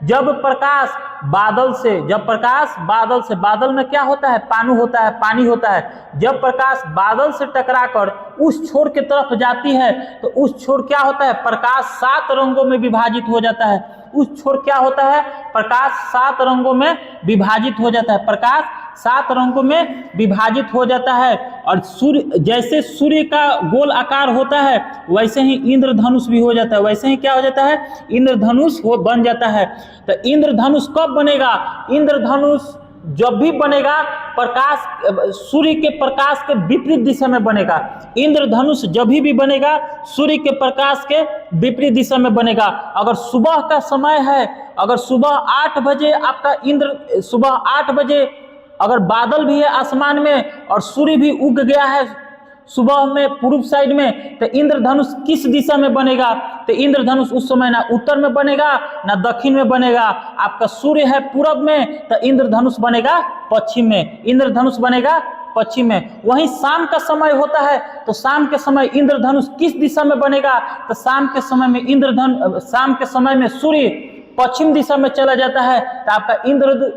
जब प्रकाश बादल से, बादल में क्या होता है, पानी होता है। जब प्रकाश बादल से टकराकर उस छोर की तरफ जाती है तो उस छोर क्या होता है, प्रकाश 7 रंगों में विभाजित हो जाता है। उस छोर क्या होता है, प्रकाश 7 रंगों में विभाजित हो जाता है, प्रकाश 7 रंगों में विभाजित हो जाता है। और सूर्य, जैसे सूर्य का गोल आकार होता है वैसे ही इंद्रधनुष भी हो जाता है, वैसे ही क्या हो जाता है, इंद्रधनुष बन जाता है। तो इंद्रधनुष कब बनेगा? इंद्रधनुष जब भी बनेगा प्रकाश, सूर्य के प्रकाश के विपरीत दिशा में बनेगा। इंद्रधनुष जब भी बनेगा सूर्य के प्रकाश के विपरीत दिशा में बनेगा। अगर सुबह का समय है, अगर सुबह 8 बजे आपका सुबह 8 बजे अगर बादल भी है आसमान में और सूर्य भी उग गया है सुबह में पूर्व साइड में, तो इंद्रधनुष किस दिशा में बनेगा? तो इंद्रधनुष उस समय ना उत्तर में बनेगा ना दक्षिण में बनेगा। आपका सूर्य है पूरब में तो इंद्रधनुष बनेगा पश्चिम में, इंद्रधनुष बनेगा पश्चिम में। वहीं शाम का समय होता है तो शाम के समय इंद्रधनुष किस दिशा में बनेगा? तो शाम के समय में सूर्य पश्चिम दिशा में चला जाता है तो आपका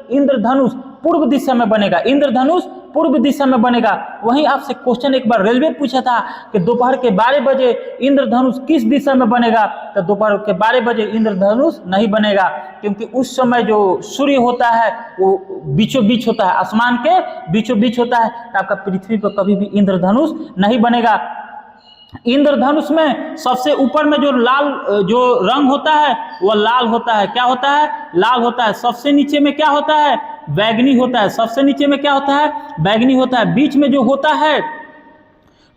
इंद्रधनुष पूर्व दिशा में बनेगा, इंद्रधनुष पूर्व दिशा में बनेगा। वहीं आपसे क्वेश्चन एक बार रेलवे पूछा था कि दोपहर के 12 बजे इंद्रधनुष किस दिशा में बनेगा? तो दोपहर के 12 बजे इंद्रधनुष नहीं बनेगा, क्योंकि उस समय जो सूर्य होता है वो बीचों बीच होता है, आसमान के बीचों बीच होता है, तो आपका पृथ्वी पर कभी भी इंद्रधनुष नहीं बनेगा। इंद्रधनुष में सबसे ऊपर में जो रंग होता है वह लाल होता है। क्या होता है? लाल होता है। सबसे नीचे में क्या होता है? बैगनी होता है। सबसे नीचे में क्या होता है? बैगनी होता है। बीच में जो होता है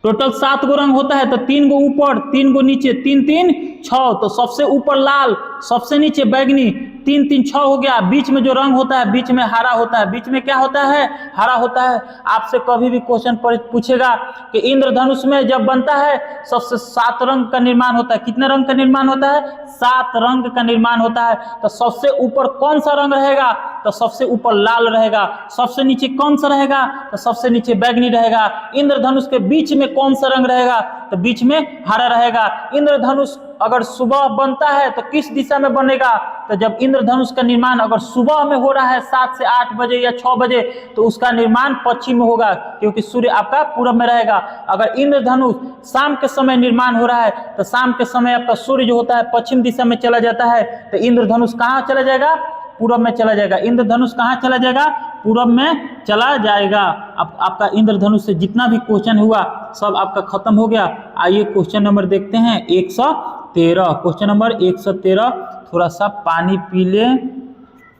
टोटल 7 गो रंग होता है, तो 3 गो ऊपर 3 गो नीचे, 3 3 6, तो सबसे ऊपर लाल, सबसे नीचे बैगनी, 3 3 6 हो गया। बीच में जो रंग होता है बीच में हरा होता है, बीच में क्या होता है? हरा होता है। आपसे कभी भी क्वेश्चन पूछेगा कि इंद्रधनुष में जब बनता है सबसे 7 रंग का निर्माण होता है। कितने रंग का निर्माण होता है? 7 रंग का निर्माण होता है। तो सबसे ऊपर कौन सा रंग रहेगा? तो सबसे ऊपर लाल रहेगा। सबसे नीचे कौन सा रहेगा? तो सबसे नीचे बैगनी रहेगा। इंद्रधनुष के बीच में कौन सा रंग रहेगा? तो बीच में हरा रहेगा। इंद्रधनुष अगर सुबह बनता है तो किस दिशा में बनेगा? तो जब इंद्रधनुष का निर्माण अगर सुबह में हो रहा है 7 से 8 बजे या 6 बजे तो उसका निर्माण पश्चिम में होगा, क्योंकि सूर्य आपका पूरब में रहेगा। अगर इंद्रधनुष शाम के समय निर्माण हो रहा है तो शाम के समय आपका सूर्य जो होता है पश्चिम दिशा में चला जाता है, तो इंद्रधनुष कहाँ चला जाएगा? पूरब में चला जाएगा। इंद्रधनुष कहाँ चला जाएगा? पूरब में चला जाएगा। अब आपका इंद्रधनुष से जितना भी क्वेश्चन हुआ सब आपका खत्म हो गया। आइए क्वेश्चन नंबर देखते हैं 113। Question number 113। थोड़ा सा पानी पी ले,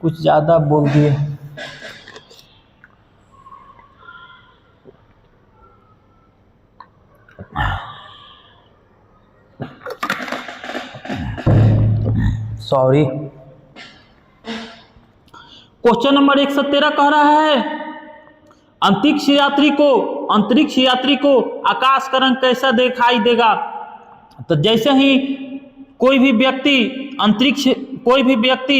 कुछ ज्यादा बोल दिए। सॉरी। क्वेश्चन नंबर 113 कह रहा है अंतरिक्ष यात्री को आकाश का रंग कैसा दिखाई देगा? तो जैसे ही कोई भी व्यक्ति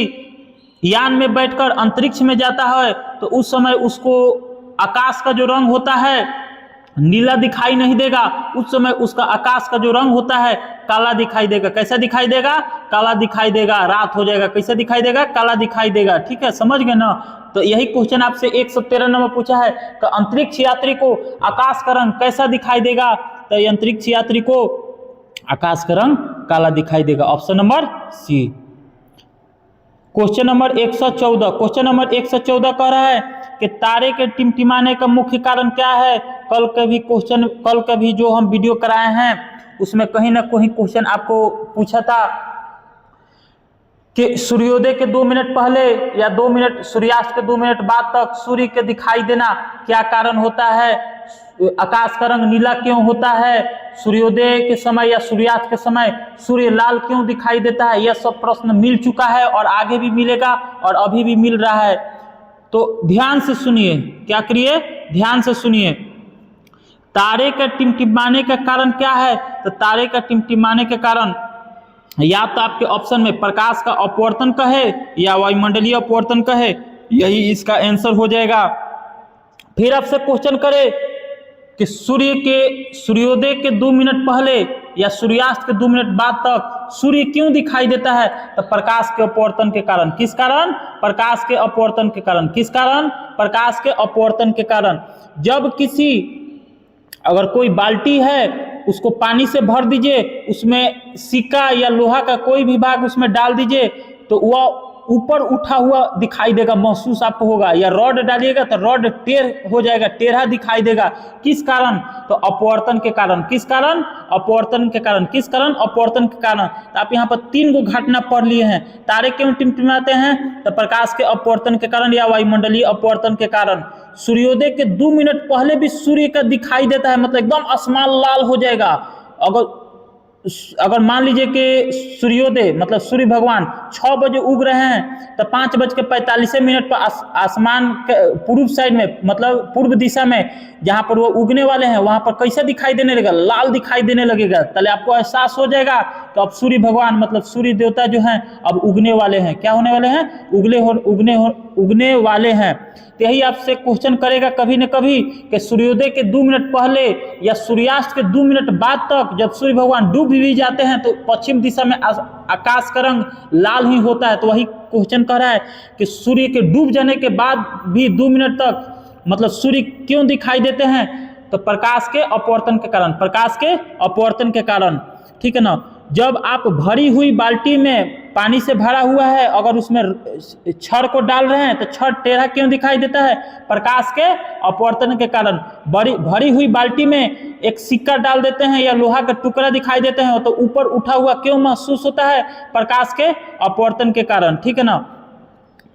यान में बैठकर अंतरिक्ष में जाता है तो उस समय उसको आकाश का जो रंग होता है नीला दिखाई नहीं देगा। उस समय उसका आकाश का जो रंग होता है काला दिखाई देगा। कैसा दिखाई देगा? काला दिखाई देगा। रात हो जाएगा, कैसा दिखाई देगा? काला दिखाई देगा। ठीक है, समझ गए ना? तो यही क्वेश्चन आपसे 113 नंबर पूछा है कि अंतरिक्ष यात्री को आकाश का रंग कैसा दिखाई देगा? तो अंतरिक्ष यात्री को आकाश का रंग काला दिखाई देगा। Option number C. Question number 114। Question number 114 कह रहा है कि तारे के टिमटिमाने का मुख्य कारण क्या है? कल का भी जो हम वीडियो कराए हैं उसमें कहीं ना कहीं क्वेश्चन आपको पूछा था कि सूर्योदय के 2 मिनट पहले या 2 मिनट सूर्यास्त के 2 मिनट बाद तक सूर्य के दिखाई देना क्या कारण होता है? आकाश का रंग नीला क्यों होता है? सूर्योदय के समय या सूर्यास्त के समय सूर्य लाल क्यों दिखाई देता है? यह सब प्रश्न मिल चुका है और आगे भी मिलेगा और अभी भी मिल रहा है। तो ध्यान से सुनिए, क्या करिए, ध्यान से सुनिए। तारे का टिमटिमाने का कारण क्या है? तो तारे का टिमटिमाने के कारण या तो आपके ऑप्शन में प्रकाश का अपवर्तन कहे या वायुमंडलीय अपवर्तन कहे, यही इसका आंसर हो जाएगा। फिर आपसे क्वेश्चन करे कि सूर्योदय के 2 मिनट पहले या सूर्यास्त के 2 मिनट बाद तक सूर्य क्यों दिखाई देता है? तो प्रकाश के अपवर्तन के कारण। किस कारण? प्रकाश के अपवर्तन के कारण। किस कारण? प्रकाश के अपवर्तन के कारण। जब अगर कोई बाल्टी है उसको पानी से भर दीजिए, उसमें सिक्का या लोहा का कोई भी भाग उसमें डाल दीजिए तो वह ऊपर उठा हुआ दिखाई देगा, महसूस आपको होगा। या रॉड डालिएगा तो रॉड टेढ़ हो जाएगा, टेढ़ा दिखाई देगा। किस कारण? तो अपवर्तन के कारण। किस कारण? अपवर्तन के कारण। किस कारण? अपवर्तन के कारण। तो आप यहाँ पर 3 गो घटना पढ़ लिए हैं। तारे क्यों टिमटिमाते हैं? तो प्रकाश के अपवर्तन के कारण या वायुमंडलीय अपवर्तन के कारण। सूर्योदय के 2 मिनट पहले भी सूर्य का दिखाई देता है, मतलब एकदम आसमान लाल हो जाएगा। अगर मान लीजिए कि सूर्योदय मतलब सूर्य भगवान 6 बजे उग रहे हैं तो 5:45 पर आसमान के पूर्व साइड में, मतलब पूर्व दिशा में जहां पर वो उगने वाले हैं वहां पर कैसा दिखाई देने लगेगा? लाल दिखाई देने लगेगा। पहले आपको एहसास हो जाएगा कि अब सूर्य भगवान मतलब सूर्य देवता जो हैं अब उगने वाले हैं। क्या होने वाले हैं? उगने वाले हैं। तो यही आपसे क्वेश्चन करेगा कभी न कभी कि सूर्योदय के 2 मिनट पहले या सूर्यास्त के 2 मिनट बाद तक जब सूर्य भगवान डूब भी जाते हैं तो पश्चिम दिशा में आकाश का रंग लाल ही होता है। तो वही क्वेश्चन कह रहा है कि सूर्य के डूब जाने के बाद भी 2 मिनट तक मतलब सूर्य क्यों दिखाई देते हैं? तो प्रकाश के अपवर्तन के कारण। प्रकाश के अपवर्तन के कारण, ठीक है ना। जब आप भरी हुई बाल्टी में पानी से भरा हुआ है, अगर उसमें छड़ को डाल रहे हैं तो छड़ टेढ़ा क्यों दिखाई देता है? प्रकाश के अपवर्तन के कारण। भरी हुई बाल्टी में एक सिक्का डाल देते हैं या लोहा का टुकड़ा दिखाई देते हैं तो ऊपर उठा हुआ क्यों महसूस होता है? प्रकाश के अपवर्तन के कारण, ठीक है ना।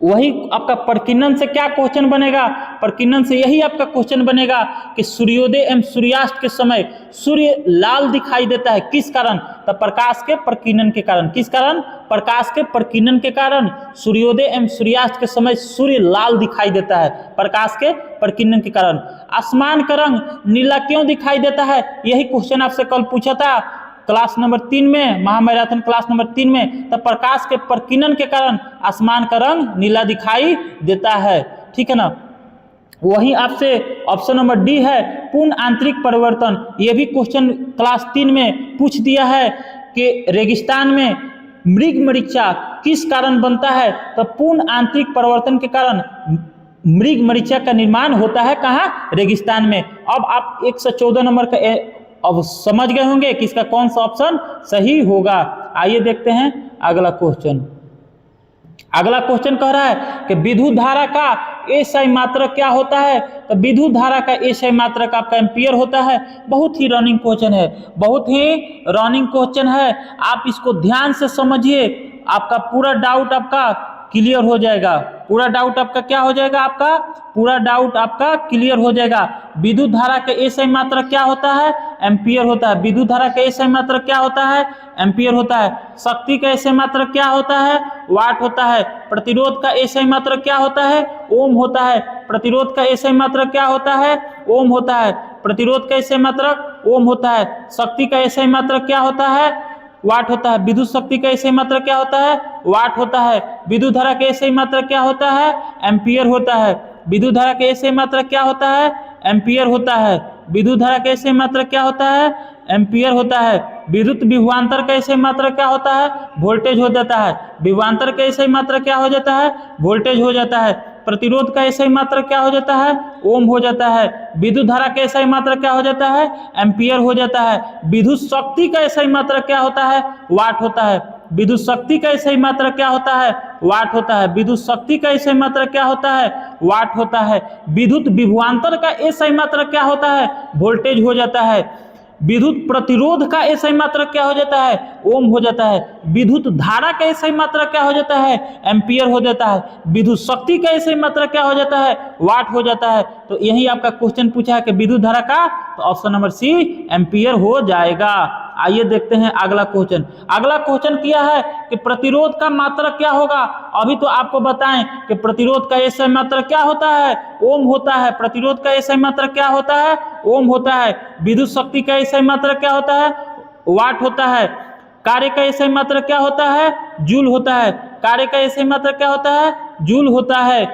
वही आपका प्रकीर्णन से क्या क्वेश्चन बनेगा? प्रकीर्णन से यही आपका क्वेश्चन बनेगा कि सूर्योदय एवं सूर्यास्त के समय सूर्य लाल दिखाई देता है। किस कारण? तो प्रकाश के प्रकीर्णन के कारण। किस कारण? प्रकाश के प्रकीर्णन के कारण सूर्योदय एवं सूर्यास्त के समय सूर्य लाल दिखाई देता है, प्रकाश के प्रकीर्णन के कारण। आसमान का रंग नीला क्यों दिखाई देता है? यही क्वेश्चन आपसे कल पूछा था क्लास नंबर 3 में, महामैराथन क्लास नंबर 3 में। तब प्रकाश के प्रकीर्णन के कारण आसमान का रंग नीला दिखाई देता है, ठीक है ना। वहीं आपसे ऑप्शन नंबर डी है पूर्ण आंतरिक परिवर्तन। यह भी क्वेश्चन क्लास 3 में पूछ दिया है कि रेगिस्तान में मृग मरीचिका किस कारण बनता है? तो पूर्ण आंतरिक परिवर्तन के कारण मृग मरीचिका का निर्माण होता है। कहाँ? रेगिस्तान में। अब आप 114 नंबर का अब समझ गए होंगे कि इसका कौन सा ऑप्शन सही होगा। आइए देखते हैं अगला क्वेश्चन। अगला क्वेश्चन कह रहा है कि विद्युत धारा का एसआई मात्रक क्या होता है? तो विद्युत धारा का एसआई मात्रक आपका एम्पियर होता है। बहुत ही रनिंग क्वेश्चन है, बहुत ही रनिंग क्वेश्चन है। आप इसको ध्यान से समझिए, आपका पूरा डाउट आपका क्लियर हो जाएगा। पूरा डाउट आपका क्या हो जाएगा? आपका पूरा डाउट आपका क्लियर हो जाएगा। विद्युत धारा का एसआई मात्रक क्या होता है? एम्पियर होता है। विद्युत धारा का एसआई मात्रक क्या होता है? एम्पियर होता है। शक्ति का एसआई मात्रक क्या होता है? वाट होता है। प्रतिरोध का एसआई मात्रक क्या होता है? ओम होता है। प्रतिरोध का एसआई मात्रक क्या होता है? ओम होता है। प्रतिरोध का एसआई मात्रक ओम होता है। शक्ति का एसआई मात्रक क्या होता है? वाट होता है। विद्युत शक्ति का एसआई मात्रक क्या होता है? वाट होता है। विद्युत धारा का एसआई मात्रक क्या होता है? एम्पियर होता है। विद्युत धारा का एसआई मात्रक क्या होता है? एम्पियर होता है। विद्युत धारा का एसआई मात्रक क्या होता है? एम्पियर होता है। विद्युत विभवांतर का एसआई मात्रक क्या होता है? वोल्टेज हो जाता है। विभवांतर का एसआई मात्रक क्या हो जाता है? वोल्टेज हो जाता है। प्रतिरोध का एसआई मात्रक क्या हो जाता है? ओम हो जाता है। विद्युत धारा का एसआई मात्रक क्या हो जाता है? एम्पियर हो जाता है। विद्युत शक्ति का एसआई मात्रक क्या होता है? वाट होता है। विद्युत शक्ति का एसआई मात्रक क्या होता है? वाट होता है। विद्युत शक्ति का एसआई मात्रक क्या होता है? वाट होता है। विद्युत विभवांतर का एसआई मात्रक क्या होता है? वोल्टेज हो जाता है। विद्युत प्रतिरोध का एसआई मात्रक क्या हो जाता है? ओम हो जाता है। विद्युत धारा का एसआई मात्रक क्या हो जाता है? एम्पियर हो जाता है। विद्युत शक्ति का एसआई मात्रक क्या हो जाता है? वाट हो जाता है। तो यही आपका क्वेश्चन पूछा है कि विद्युत धारा का, तो ऑप्शन नंबर सी एम्पियर हो जाएगा। आइए देखते हैं अगला क्वेश्चन। अगला क्वेश्चन किया है कि प्रतिरोध का मात्रक क्या होगा। अभी तो आपको बताएं कि प्रतिरोध का एसआई मात्रक क्या होता है, ओम होता है। प्रतिरोध का एसआई मात्रक क्या होता है, ओम होता है। विद्युत शक्ति का एसआई मात्रक क्या होता है, वाट होता है। कार्य का एसआई मात्रक क्या होता है, जूल होता है। कार्य का एसआई मात्रक क्या होता है, जूल होता है।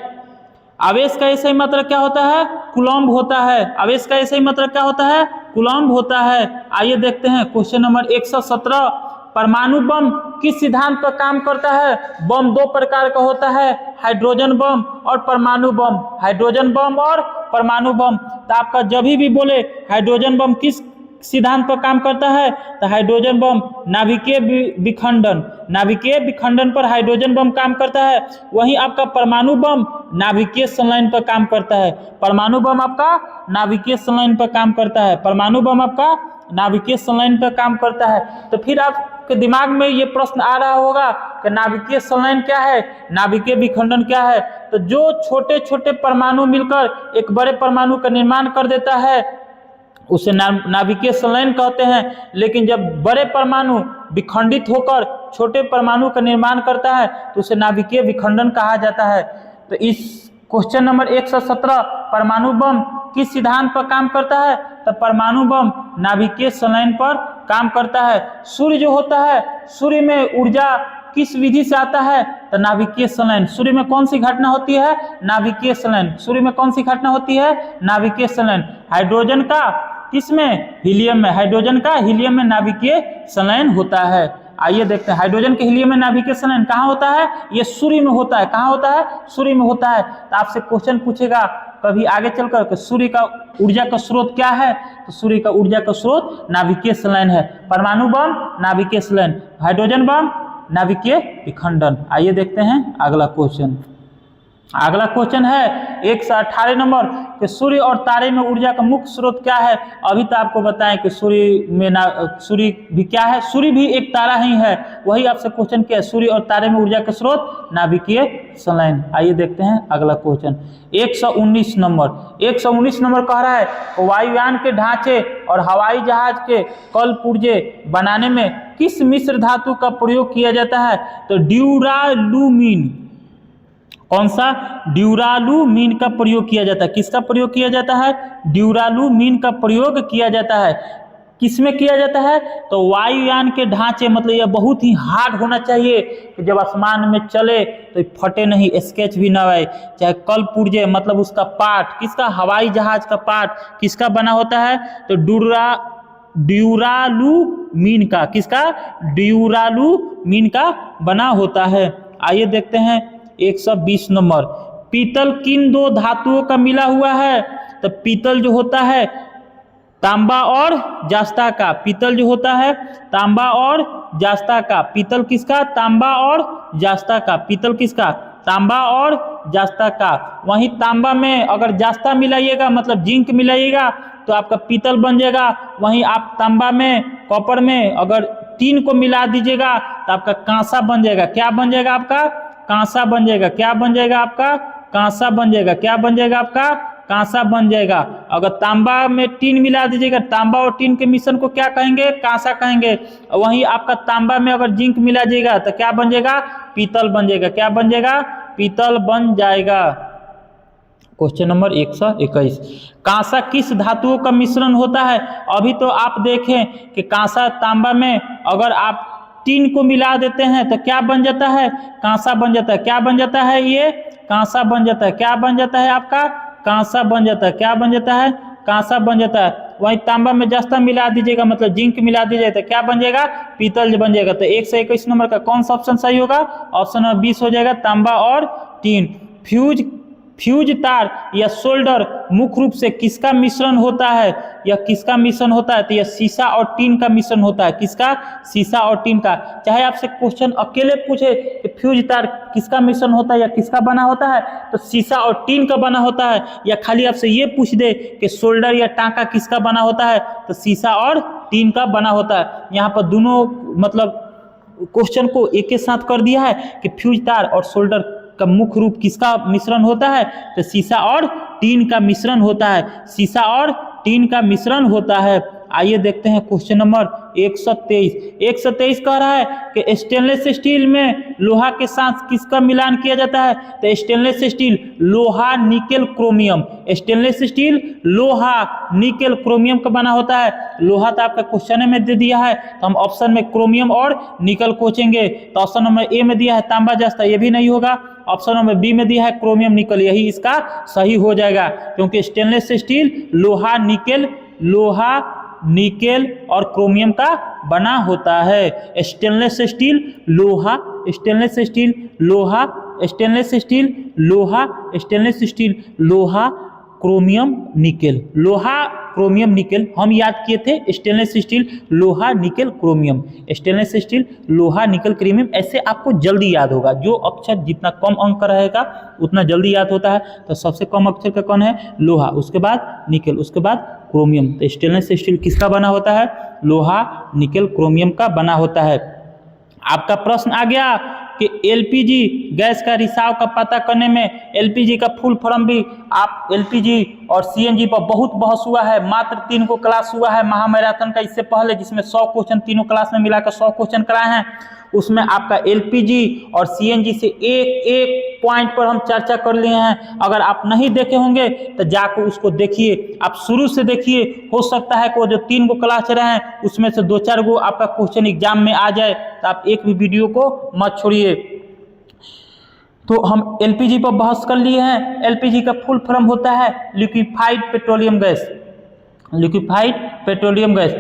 आवेश का एसआई मात्रक क्या होता है, कूलम्ब होता है। आवेश का एसआई मात्रक क्या होता है, कूलम्ब होता है। आइए देखते हैं क्वेश्चन नंबर 117। परमाणु बम किस सिद्धांत पर काम करता है। बम दो प्रकार का होता है, हाइड्रोजन बम और परमाणु बम। हाइड्रोजन बम और परमाणु बम। तो आपका जब भी बोले हाइड्रोजन बम किस सिद्धांत पर काम करता है, तो हाइड्रोजन बम नाभिकीय विखंडन, नाभिकीय विखंडन पर हाइड्रोजन बम काम करता है। वहीं आपका परमाणु बम नाभिकीय संलयन पर काम करता है। परमाणु बम आपका नाभिकीय संलयन पर काम करता है। परमाणु बम आपका नाभिकीय संलयन पर काम करता है। तो फिर आपके दिमाग में ये प्रश्न आ रहा होगा कि नाभिकीय संलयन क्या है, नाभिकीय विखंडन क्या है। तो जो छोटे छोटे परमाणु मिलकर एक बड़े परमाणु का निर्माण कर देता है उसे नाभिकीय संलयन कहते हैं। लेकिन जब बड़े परमाणु विखंडित होकर छोटे परमाणु का निर्माण करता है तो उसे नाभिकीय विखंडन कहा जाता है। तो इस क्वेश्चन नंबर 117 परमाणु बम किस सिद्धांत पर काम करता है, तो परमाणु बम नाभिकीय संलयन पर काम करता है। सूर्य जो होता है, सूर्य में ऊर्जा किस विधि से आता है, तो नाभिकीय संलयन। सूर्य में कौन सी घटना होती है, नाभिकीय संलयन। सूर्य में कौन सी घटना होती है, नाभिकीय संलयन। हाइड्रोजन का किसमें, हीलियम में। हाइड्रोजन का हीलियम में नाभिकीय संलयन होता है। आइए देखते हैं हाइड्रोजन के हीलियम में नाभिकीय संलयन कहाँ होता है, ये सूर्य में होता है। कहाँ होता है, सूर्य में होता है। तो आपसे क्वेश्चन पूछेगा कभी आगे चलकर कि सूर्य का ऊर्जा का स्रोत क्या है, तो सूर्य का ऊर्जा का स्रोत नाभिकीय संलयन है। परमाणु बम नाभिकीय संलयन, हाइड्रोजन बम नाभिकीय विखंडन। आइए देखते हैं अगला क्वेश्चन। अगला क्वेश्चन है 118 नंबर कि सूर्य और तारे में ऊर्जा का मुख्य स्रोत क्या है। अभी तो आपको बताएं कि सूर्य भी क्या है, सूर्य भी एक तारा ही है। वही आपसे क्वेश्चन क्या है, सूर्य और तारे में ऊर्जा का स्रोत नाभिकीय संलयन। आइए देखते हैं अगला क्वेश्चन 119 नंबर। 119 नंबर कह रहा है वायुयान के ढांचे और हवाई जहाज के कल पुर्जे बनाने में किस मिश्र धातु का प्रयोग किया जाता है, तो ड्यूरालुमीन। कौन सा, ड्यूरालुमीन का प्रयोग किया जाता है। किसका प्रयोग किया जाता है, ड्यूरालुमीन का प्रयोग किया जाता है। किसमें किया जाता है, तो वायुयान के ढांचे, मतलब यह बहुत ही हार्ड होना चाहिए कि जब आसमान में चले तो फटे नहीं, स्केच भी ना आए। चाहे कल पुर्जे मतलब उसका पार्ट, किसका, हवाई जहाज का पार्ट किसका बना होता है, तो ड्यूरालुमीन का। किसका, ड्यूरालुमीन का बना होता है। आइए देखते हैं 120 नंबर। पीतल किन दो धातुओं का मिला हुआ है, तो पीतल जो होता है तांबा और जास्ता का। पीतल जो होता है तांबा और जास्ता का। पीतल किसका, तांबा और जास्ता का। पीतल किसका, तांबा और जास्ता का। वहीं तांबा में अगर जास्ता मिलाइएगा मतलब जिंक मिलाइएगा तो आपका पीतल बन जाएगा। वहीं आप तांबा में, कॉपर में अगर तीन को मिला दीजिएगा तो आपका कांसा बन जाएगा। क्या बन जाएगा आपका, कांसा बन जाएगा। क्या बन जाएगा आपका, कांसा बन जाएगा। क्या बन जाएगा आपका, कांसा बन जाएगा। अगर तांबा में टीन मिला दीजिएगा, तांबा और टीन के मिश्रण को क्या कहेंगे, कांसा कहेंगे। वहीं आपका तांबा में अगर जिंक मिला जाएगा तो क्या बन जाएगा, पीतल बन जाएगा। क्या बन जाएगा, पीतल बन जाएगा। Question number 121। कांसा किस धातुओं का मिश्रण होता है। अभी तो आप देखें कि कांसा, तांबा में अगर आप टीन को मिला देते हैं तो क्या बन जाता है, कांसा बन जाता है। क्या बन जाता है, ये कांसा बन जाता है। क्या बन जाता है आपका, कांसा बन जाता है। क्या बन जाता है, कांसा बन जाता है। वहीं तांबा में जस्ता मिला दीजिएगा मतलब जिंक मिला दीजिएगा तो क्या बन जाएगा, पीतल बन जाएगा। तो 121 नंबर का कौन सा ऑप्शन सही होगा, ऑप्शन नंबर 20 हो जाएगा, तांबा और टीन। फ्यूज तार या सोल्डर मुख्य रूप से किसका मिश्रण होता है, यह किसका मिश्रण होता है, तो यह सीसा और टीन का मिश्रण होता है। किसका, सीसा और टीन का। चाहे आपसे क्वेश्चन अकेले पूछे कि फ्यूज तार किसका मिश्रण होता है या किसका बना होता है, तो सीसा और टीन का बना होता है। या खाली आपसे ये पूछ दे कि सोल्डर या टांका किसका बना होता है, तो सीसा और टीन का बना होता है। यहाँ पर दोनों मतलब क्वेश्चन को एक ही साथ कर दिया है कि फ्यूज तार और सोल्डर का मुख्य रूप किसका मिश्रण होता है, तो सीसा और टीन का मिश्रण होता है। सीसा और टीन का मिश्रण होता है। आइए देखते हैं क्वेश्चन नंबर 123 कह रहा है कि स्टेनलेस स्टील में लोहा के साथ किसका मिलान किया जाता है? तो स्टेनलेस स्टील लोहा निकेल क्रोमियम, स्टेनलेस स्टील लोहा निकेल क्रोमियम का बना होता है। लोहा तो आपका क्वेश्चन में दे दिया है, तो हम ऑप्शन में क्रोमियम और निकल कोचेंगे। तो ऑप्शन नंबर ए में दिया है तांबा जस्ता, ये भी नहीं होगा। ऑप्शन नंबर बी में दिया है क्रोमियम निकल, यही इसका सही हो जाएगा, क्योंकि स्टेनलेस स्टील लोहा निकेल और क्रोमियम का बना होता है। स्टेनलेस स्टील लोहा क्रोमियम निकेल हम याद किए थे। स्टेनलेस स्टील लोहा निकेल क्रोमियम, स्टेनलेस स्टील लोहा निकेल क्रोमियम, ऐसे आपको जल्दी याद होगा। जो अक्षर जितना कम अंक का रहेगा उतना जल्दी याद होता है। तो सबसे कम अक्षर का कौन है? लोहा, उसके बाद निकेल, उसके बाद क्रोमियम। तो स्टेनलेस स्टील किसका बना होता है? लोहा निकेल क्रोमियम का बना होता है। आपका प्रश्न आ गया कि एलपीजी गैस का रिसाव का पता करने में एलपीजी का फुल फॉर्म भी आप एलपीजी और सीएनजी पर बहुत बहस हुआ है। मात्र 3 को क्लास हुआ है महामैराथन का इससे पहले, जिसमें 100 क्वेश्चन तीनों क्लास में मिलाकर 100 क्वेश्चन कराए हैं। उसमें आपका एलपीजी और सीएनजी से एक पॉइंट पर हम चर्चा कर लिए हैं। अगर आप नहीं देखे होंगे तो जाकर उसको देखिए, आप शुरू से देखिए। हो सकता है कि वो जो 3 को क्लास चल रहे हैं उसमें से 2-4 गो आपका क्वेश्चन एग्जाम में आ जाए, तो आप एक भी वीडियो को मत छोड़िए। तो हम एलपीजी पर बहस कर लिए हैं। एलपीजी का फुल फॉर्म होता है liquefied petroleum gas, liquefied petroleum gas.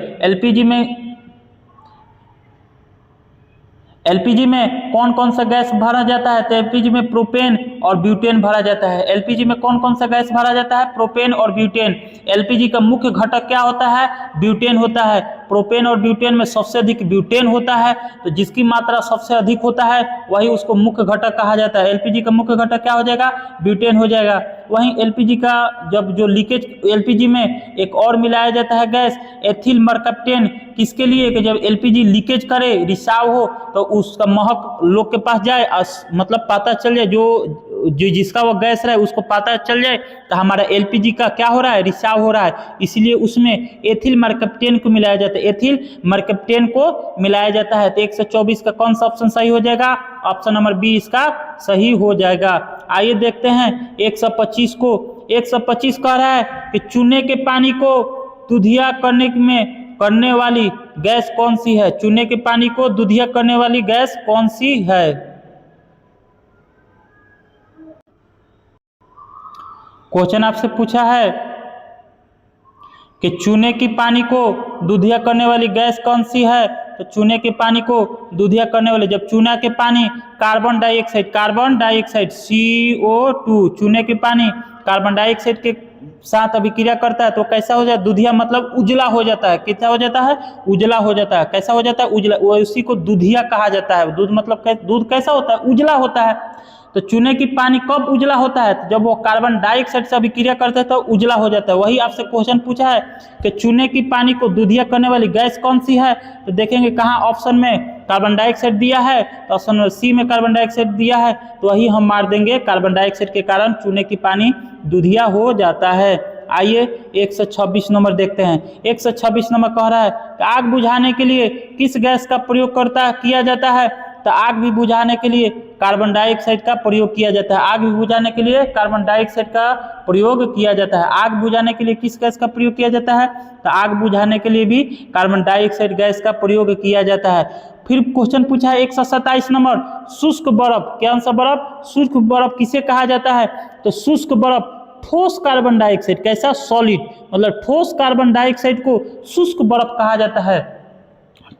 LPG में कौन कौन सा गैस भरा जाता है? तो एलपीजी में प्रोपेन और ब्यूटेन भरा जाता है। एलपीजी में कौन कौन सा गैस भरा जाता है? प्रोपेन और ब्यूटेन। एलपीजी का मुख्य घटक क्या होता है? ब्यूटेन होता है। प्रोपेन और ब्यूटेन में सबसे अधिक ब्यूटेन होता है, तो जिसकी मात्रा सबसे अधिक होता है वही उसको मुख्य घटक कहा जाता है। एलपीजी का मुख्य घटक क्या हो जाएगा? ब्यूटेन हो जाएगा। वहीं एलपीजी का जब जो लीकेज, एलपीजी में एक और मिलाया जाता है गैस एथिल मरकप्टेन, किसके लिए? कि जब एलपीजी लीकेज करे, रिसाव हो, तो उसका महक लोग के पास जाए, मतलब पता चल जाए, जो जिसका वो गैस रहा है उसको पता चल जाए तो हमारा एलपीजी का क्या हो रहा है? रिसाव हो रहा है। इसलिए उसमें एथिल मरकप्टेन को मिलाया जाता है, एथिल मरकप्टेन को मिलाया जाता है। तो 124 का कौन सा ऑप्शन सही हो जाएगा? ऑप्शन नंबर बी इसका सही हो जाएगा। आइए देखते हैं 125 को। 125 कह रहा है कि चूने के पानी को दुधिया करने वाली गैस कौन सी है? चूने के पानी को दुधिया करने वाली गैस कौन सी है? क्वेश्चन आपसे पूछा है कि चूने की पानी को दुधिया करने वाली गैस कौन सी है? तो चूने के पानी को दुधिया करने वाले, जब चूना के पानी कार्बन डाइऑक्साइड CO2, चूने के पानी कार्बन डाइऑक्साइड के साथ अभिक्रिया करता है तो कैसा हो जाता है? दुधिया मतलब उजला हो जाता है। कितना हो जाता है? उजला हो जाता है। कैसा हो जाता है? उजला। उसी को दुधिया कहा जाता है। दूध मतलब दूध कैसा होता है? उजला होता है। तो चूने की पानी कब उजला होता है? तो जब वो कार्बन डाइऑक्साइड से अभिक्रिया करता है तो उजला हो जाता है। वही आपसे क्वेश्चन पूछा है कि चूने की पानी को दुधिया करने वाली गैस कौन सी है? तो देखेंगे कहाँ ऑप्शन में कार्बन डाइऑक्साइड दिया है, तो ऑप्शन सी में कार्बन डाइऑक्साइड दिया है, तो वही हम मार देंगे। कार्बन डाइऑक्साइड के कारण चूने की पानी दुधिया हो जाता है। आइए 126 नंबर देखते हैं। 126 नंबर कह रहा है कि आग बुझाने के लिए किस गैस का प्रयोग किया जाता है? तो आग भी बुझाने के लिए कार्बन डाइऑक्साइड का प्रयोग किया जाता है। आग भी बुझाने के लिए कार्बन डाइऑक्साइड का प्रयोग किया जाता है। आग बुझाने के लिए किस गैस का प्रयोग किया जाता है? तो आग बुझाने के लिए भी कार्बन डाइऑक्साइड गैस का प्रयोग किया जाता है। फिर क्वेश्चन पूछा है 127 नंबर, शुष्क बर्फ, कौन सा बर्फ? शुष्क बर्फ किसे कहा जाता है? तो शुष्क बर्फ ठोस कार्बन डाइऑक्साइड, कैसा? सॉलिड, मतलब ठोस कार्बन डाइऑक्साइड को शुष्क बर्फ कहा जाता है।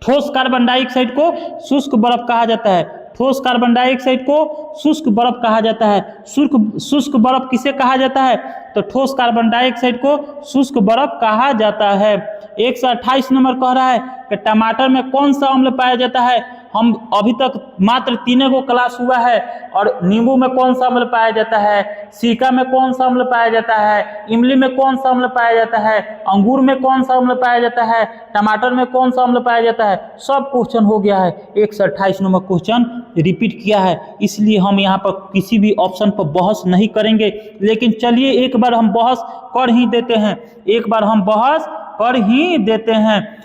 ठोस कार्बन डाइऑक्साइड को शुष्क बर्फ कहा जाता है। ठोस कार्बन डाइऑक्साइड को शुष्क बर्फ कहा जाता है। शुष्क बर्फ किसे कहा जाता है? तो ठोस कार्बन डाइऑक्साइड को शुष्क बर्फ कहा जाता है। 128 नंबर कह रहा है कि टमाटर में कौन सा अम्ल पाया जाता है? हम अभी तक मात्र 3 को क्लास हुआ है। और नींबू में कौन सा अम्ल पाया जाता है? सिरका में कौन सा अम्ल पाया जाता है? इमली में कौन सा अम्ल पाया जाता है? अंगूर में कौन सा अम्ल पाया जाता है? टमाटर में कौन सा अम्ल पाया जाता है? सब क्वेश्चन हो गया है। 128 नंबर क्वेश्चन रिपीट किया है, इसलिए हम यहाँ पर किसी भी ऑप्शन पर बहस नहीं करेंगे। लेकिन चलिए एक बार हम बहस कर ही देते हैं। एक बार हम बहस कर ही देते हैं।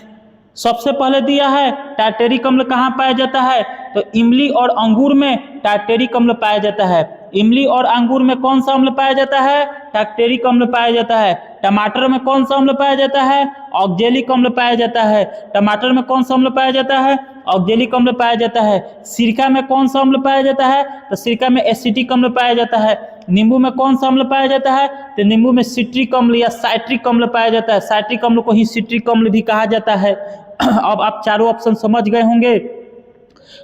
सबसे पहले दिया है टार्टेरिक अम्ल कहाँ पाया जाता है, तो इमली और अंगूर में टार्टेरिक अम्ल पाया जाता है। इमली और अंगूर में कौन सा अम्ल पाया जाता है, टार्टेरिक अम्ल पाया जाता है। टमाटर में कौन सा अम्ल पाया जाता है, ऑक्जेलिक अम्ल पाया जाता है। टमाटर में कौन सा अम्ल पाया जाता है, ऑक्जेलिक अम्ल पाया जाता है। सिरका में कौन सा अम्ल पाया जाता है, तो सिरका में एसिटिक अम्ल पाया जाता है। नींबू में कौन सा अम्ल पाया जाता है, तो नींबू में सिट्रिक अम्ल या साइट्रिक अम्ल पाया जाता है। साइट्रिक अम्ल को ही सिट्रिक अम्ल भी कहा जाता है। अब आप चारों ऑप्शन समझ गए होंगे।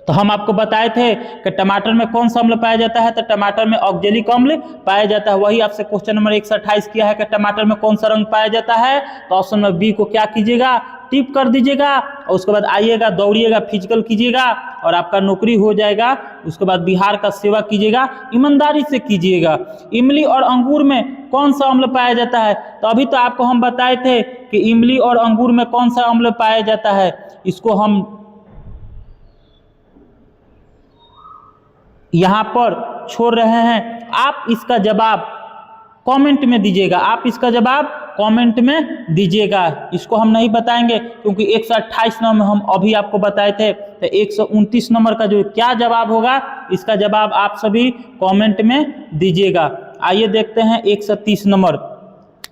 तो हम आपको बताए थे कि टमाटर में कौन सा अम्ल पाया जाता है, तो टमाटर में ऑक्जेलिक अम्ल पाया जाता है। वही आपसे क्वेश्चन नंबर 128 किया है कि टमाटर में कौन सा रंग पाया जाता है, तो ऑप्शन नंबर बी को क्या कीजिएगा, टिक कर दीजिएगा और उसके बाद आइएगा, दौड़िएगा, फिजिकल कीजिएगा और आपका नौकरी हो जाएगा। उसके बाद बिहार का सेवा कीजिएगा, ईमानदारी से कीजिएगा। इमली और अंगूर में कौन सा अम्ल पाया जाता है, तो अभी तो आपको हम बताए थे कि इमली और अंगूर में कौन सा अम्ल पाया जाता है। इसको हम यहाँ पर छोड़ रहे हैं। आप इसका जवाब कमेंट में दीजिएगा, आप इसका जवाब कमेंट में दीजिएगा। इसको हम नहीं बताएंगे क्योंकि 128 नंबर हम अभी आपको बताए थे। तो 129 नंबर का जो क्या जवाब होगा, इसका जवाब आप सभी कमेंट में दीजिएगा। आइए देखते हैं 130 नंबर।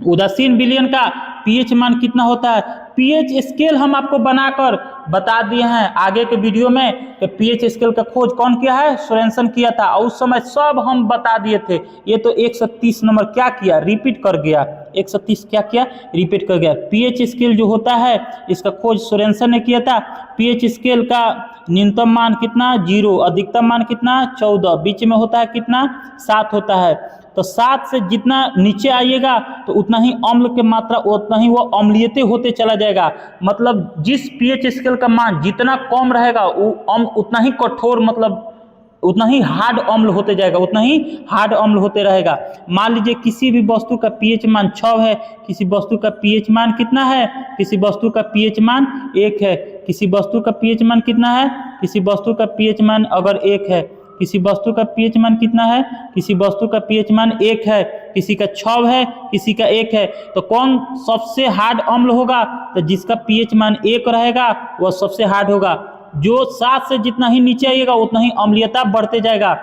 उदासीन विलयन का पीएच मान कितना होता है। पीएच स्केल हम आपको बनाकर बता दिए हैं आगे के वीडियो में कि पीएच स्केल का खोज कौन किया है, सोरेनसन किया था और उस समय सब हम बता दिए थे। ये तो 130 नंबर क्या किया, रिपीट कर गया। 130 क्या किया, रिपीट कर गया। पीएच स्केल जो होता है इसका खोज सोरेनसन ने किया था। पीएच स्केल का न्यूनतम मान कितना, 0, अधिकतम मान कितना, 14, बीच में होता है कितना, 7 होता है। तो 7 से जितना नीचे आइएगा तो उतना ही अम्ल की मात्रा, उतना ही वो अम्लीयते होते चला जाएगा। मतलब जिस पीएच स्केल का मान जितना कम रहेगा वो उतना ही कठोर, मतलब उतना ही हार्ड अम्ल होते जाएगा, उतना ही हार्ड अम्ल होते रहेगा। मान लीजिए किसी भी वस्तु का पीएच मान 6 है, किसी वस्तु का पीएच मान कितना है, किसी वस्तु का पीएच मान 1 है। किसी वस्तु का पीएच मान कितना है, किसी वस्तु का पीएच मान अगर 1 है, किसी वस्तु का पीएच मान कितना है, किसी वस्तु का पीएच मान 1 है, किसी का 6 है, किसी का 1 है। तो कौन सबसे हार्ड अम्ल होगा, तो जिसका पीएच मान 1 रहेगा वह सबसे हार्ड होगा। जो 7 से जितना ही नीचे आइएगा उतना ही अम्लीयता बढ़ते जाएगा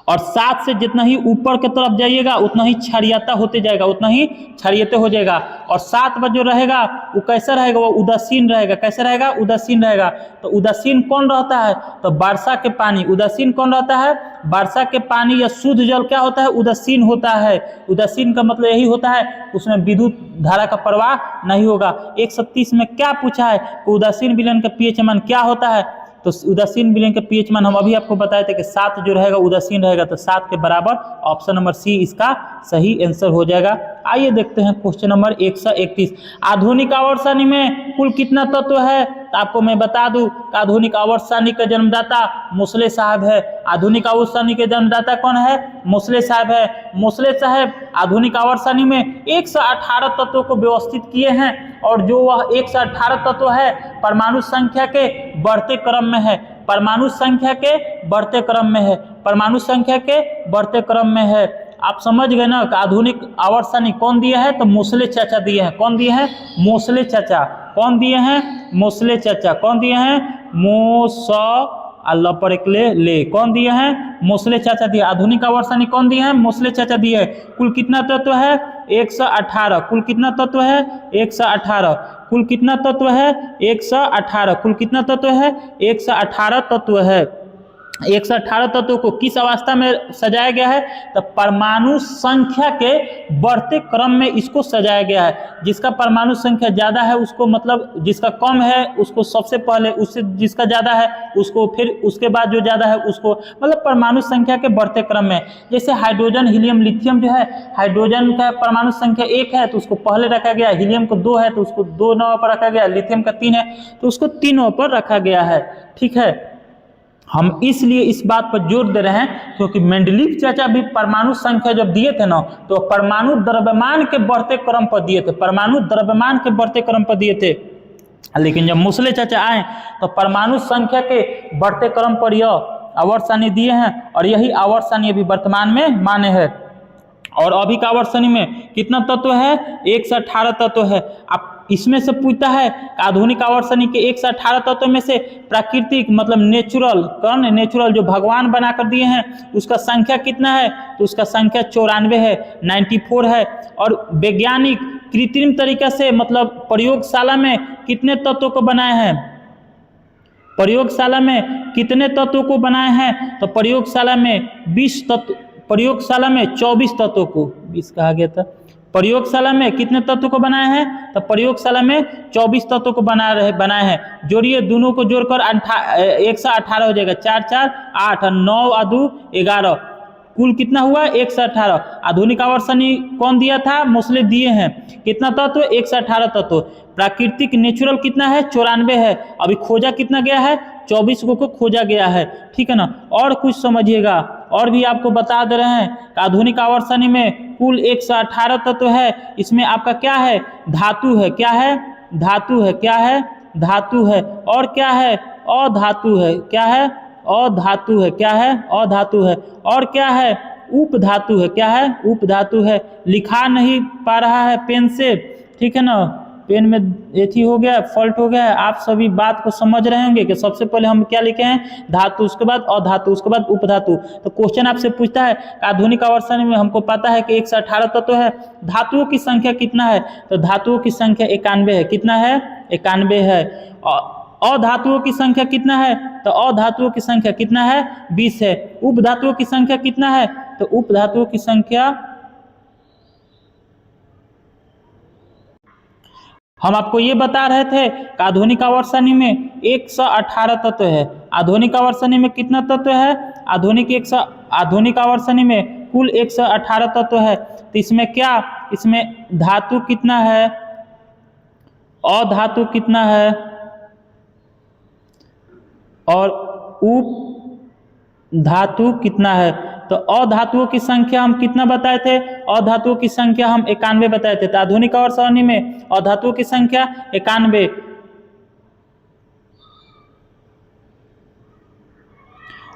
और 7 से जितना ही ऊपर की तरफ जाइएगा उतना ही क्षारीयता होते जाएगा, उतना ही क्षारीयते हो जाएगा। और 7 पर जो रहेगा वो कैसा रहेगा, वो उदासीन रहेगा। कैसा रहेगा, उदासीन रहेगा। तो उदासीन कौन रहता है, तो वर्षा के पानी। उदासीन कौन रहता है, वर्षा के पानी या शुद्ध जल क्या होता है, उदासीन होता है। उदासीन का मतलब यही होता है उसमें विद्युत धारा का प्रवाह नहीं होगा। 130 में क्या पूछा है कि उदासीन विलयन का पीएच मान क्या होता है, तो उदासीन विलयन का पीएच मान हम अभी आपको बताए थे कि 7 जो रहेगा उदासीन रहेगा। तो 7 के बराबर ऑप्शन नंबर सी इसका सही आंसर हो जाएगा। आइए देखते हैं क्वेश्चन नंबर 131। आधुनिक आवर्त सारणी में कुल कितना तत्व है, तो आपको मैं बता दूं कि आधुनिक आवर्त सारणी का जन्मदाता मोसले साहब है। आधुनिक आवर्त सारणी के जन्मदाता कौन है, मोसले साहब है। मोसले साहब आधुनिक आवर्त सारणी में 118 तत्वों को व्यवस्थित किए हैं और जो वह 118 तत्व है परमाणु संख्या के बढ़ते क्रम में है। परमाणु संख्या के बढ़ते क्रम में है, परमाणु संख्या के बढ़ते क्रम में है। आप समझ गए ना कि आधुनिक आवर्त सारणी कौन दिया है, तो मोसले चाचा दिए हैं। कौन दिए हैं, मोसले चाचा। कौन दिए हैं, मोसले चाचा। कौन दिए हैं, अल्लाह पर एक ले कौन दिए हैं, मोसले चाचा दिए। आधुनिक आवर्त सारणी कौन दिए हैं, मोसले चाचा दिए है। कुल कितना तत्व है, 118। कुल कितना तत्व है, 118। कुल कितना तत्व है, 118। कुल कितना तत्व है, 118 तत्व है। 118 तत्वों को किस अवस्था में सजाया गया है, तो परमाणु संख्या के बढ़ते क्रम में इसको सजाया गया है। जिसका परमाणु संख्या ज़्यादा है उसको, मतलब जिसका कम है उसको सबसे पहले, उससे जिसका ज़्यादा है उसको, फिर उसके बाद जो ज़्यादा है उसको, मतलब परमाणु संख्या के बढ़ते क्रम में। जैसे हाइड्रोजन, हीलियम, लिथियम जो है, हाइड्रोजन का परमाणु संख्या 1 है तो उसको पहले रखा गया, हीलियम को 2 है तो उसको 2 नंबर पर रखा गया, लिथियम का 3 है तो उसको 3 नंबर पर रखा गया है। ठीक है, हम इसलिए इस बात पर जोर दे रहे हैं क्योंकि मेंडलीव चाचा भी परमाणु संख्या जब दिए थे ना तो परमाणु द्रव्यमान के बढ़ते क्रम पर दिए थे, परमाणु द्रव्यमान के बढ़ते क्रम पर दिए थे। लेकिन जब मोसले चाचा आए तो परमाणु संख्या के बढ़ते क्रम पर यह आवर्त सारणी दिए हैं और यही आवर्त सारणी अभी वर्तमान में मान्य है। और अभी का आवर्तनी में कितना तत्व है, 1 से 18 तत्व है। अब इसमें से पूछता है आधुनिक आवर्तनी के 1 से 18 तत्व में से प्राकृतिक मतलब नेचुरल कौन, नेचुरल जो भगवान बना कर दिए हैं उसका संख्या कितना है, तो उसका संख्या 94 है, 94 है। और वैज्ञानिक कृत्रिम तरीका से मतलब प्रयोगशाला में कितने तत्वों को बनाए हैं, प्रयोगशाला में कितने तत्वों को बनाए हैं, तो प्रयोगशाला में 20 तत्व, प्रयोगशाला में 24 तत्वों को, 20 कहा गया था, प्रयोगशाला में कितने तत्वों को बनाए हैं, तो प्रयोगशाला में 24 तत्वों को बनाए हैं। जोड़िए दोनों को जोड़कर 1 से 18 हो जाएगा, 4 4 8 और 9 और 2 11, कुल कितना हुआ 1 से 18। आधुनिक आवर्तनी कौन दिया था, मोस्टली दिए हैं। कितना तत्व, 1 से 18 तत्व। प्राकृतिक नेचुरल कितना है, 94 है। अभी खोजा कितना गया है, 24 को खोजा गया है, ठीक है ना। और कुछ समझिएगा, और भी आपको बता दे रहे हैं, आधुनिक आवर्तनी में कुल 1 से 18 तत्व है। इसमें आपका क्या है, धातु है, क्या है, धातु है, क्या है, धातु है। और क्या है, अधातु है, क्या है, अधातु है, क्या है, अधातु है। और क्या है, उपधातु है, क्या है, उपधातु है। लिखा नहीं पा रहा है पेन से, ठीक है ना, पेन में एथी हो गया, फॉल्ट हो गया है। आप सभी बात को समझ रहे होंगे कि सबसे पहले हम क्या लिखे हैं, धातु, उसके बाद अधातु, उसके बाद उपधातु। तो क्वेश्चन आपसे पूछता है आधुनिक आवर्तनी में हमको पता है कि 1 से 18 तत्व है, धातुओं की संख्या कितना है, तो धातुओं की संख्या 91 है। कितना है, 91 है। अधातुओं की संख्या कितना है, तो अधातुओं की संख्या कितना है, 20 है। उपधातुओं की संख्या कितना है, तो उपधातुओं की संख्या, हम आपको ये बता रहे थे कि आधुनिक आवर्तनी में 1 से 18 तत्व है। आधुनिक आवर्तनी में कितना तत्व है, आधुनिक आवर्तनी में कुल 1 से 18 तत्व है। तो इसमें क्या, इसमें धातु कितना है, अधातु कितना है, और उप धातु कितना है। तो अधातुओं की संख्या हम कितना बताए थे, अधातुओं की संख्या हम 91 बताए थे। तो आधुनिक आवर्तनी में अधातुओं की संख्या 91,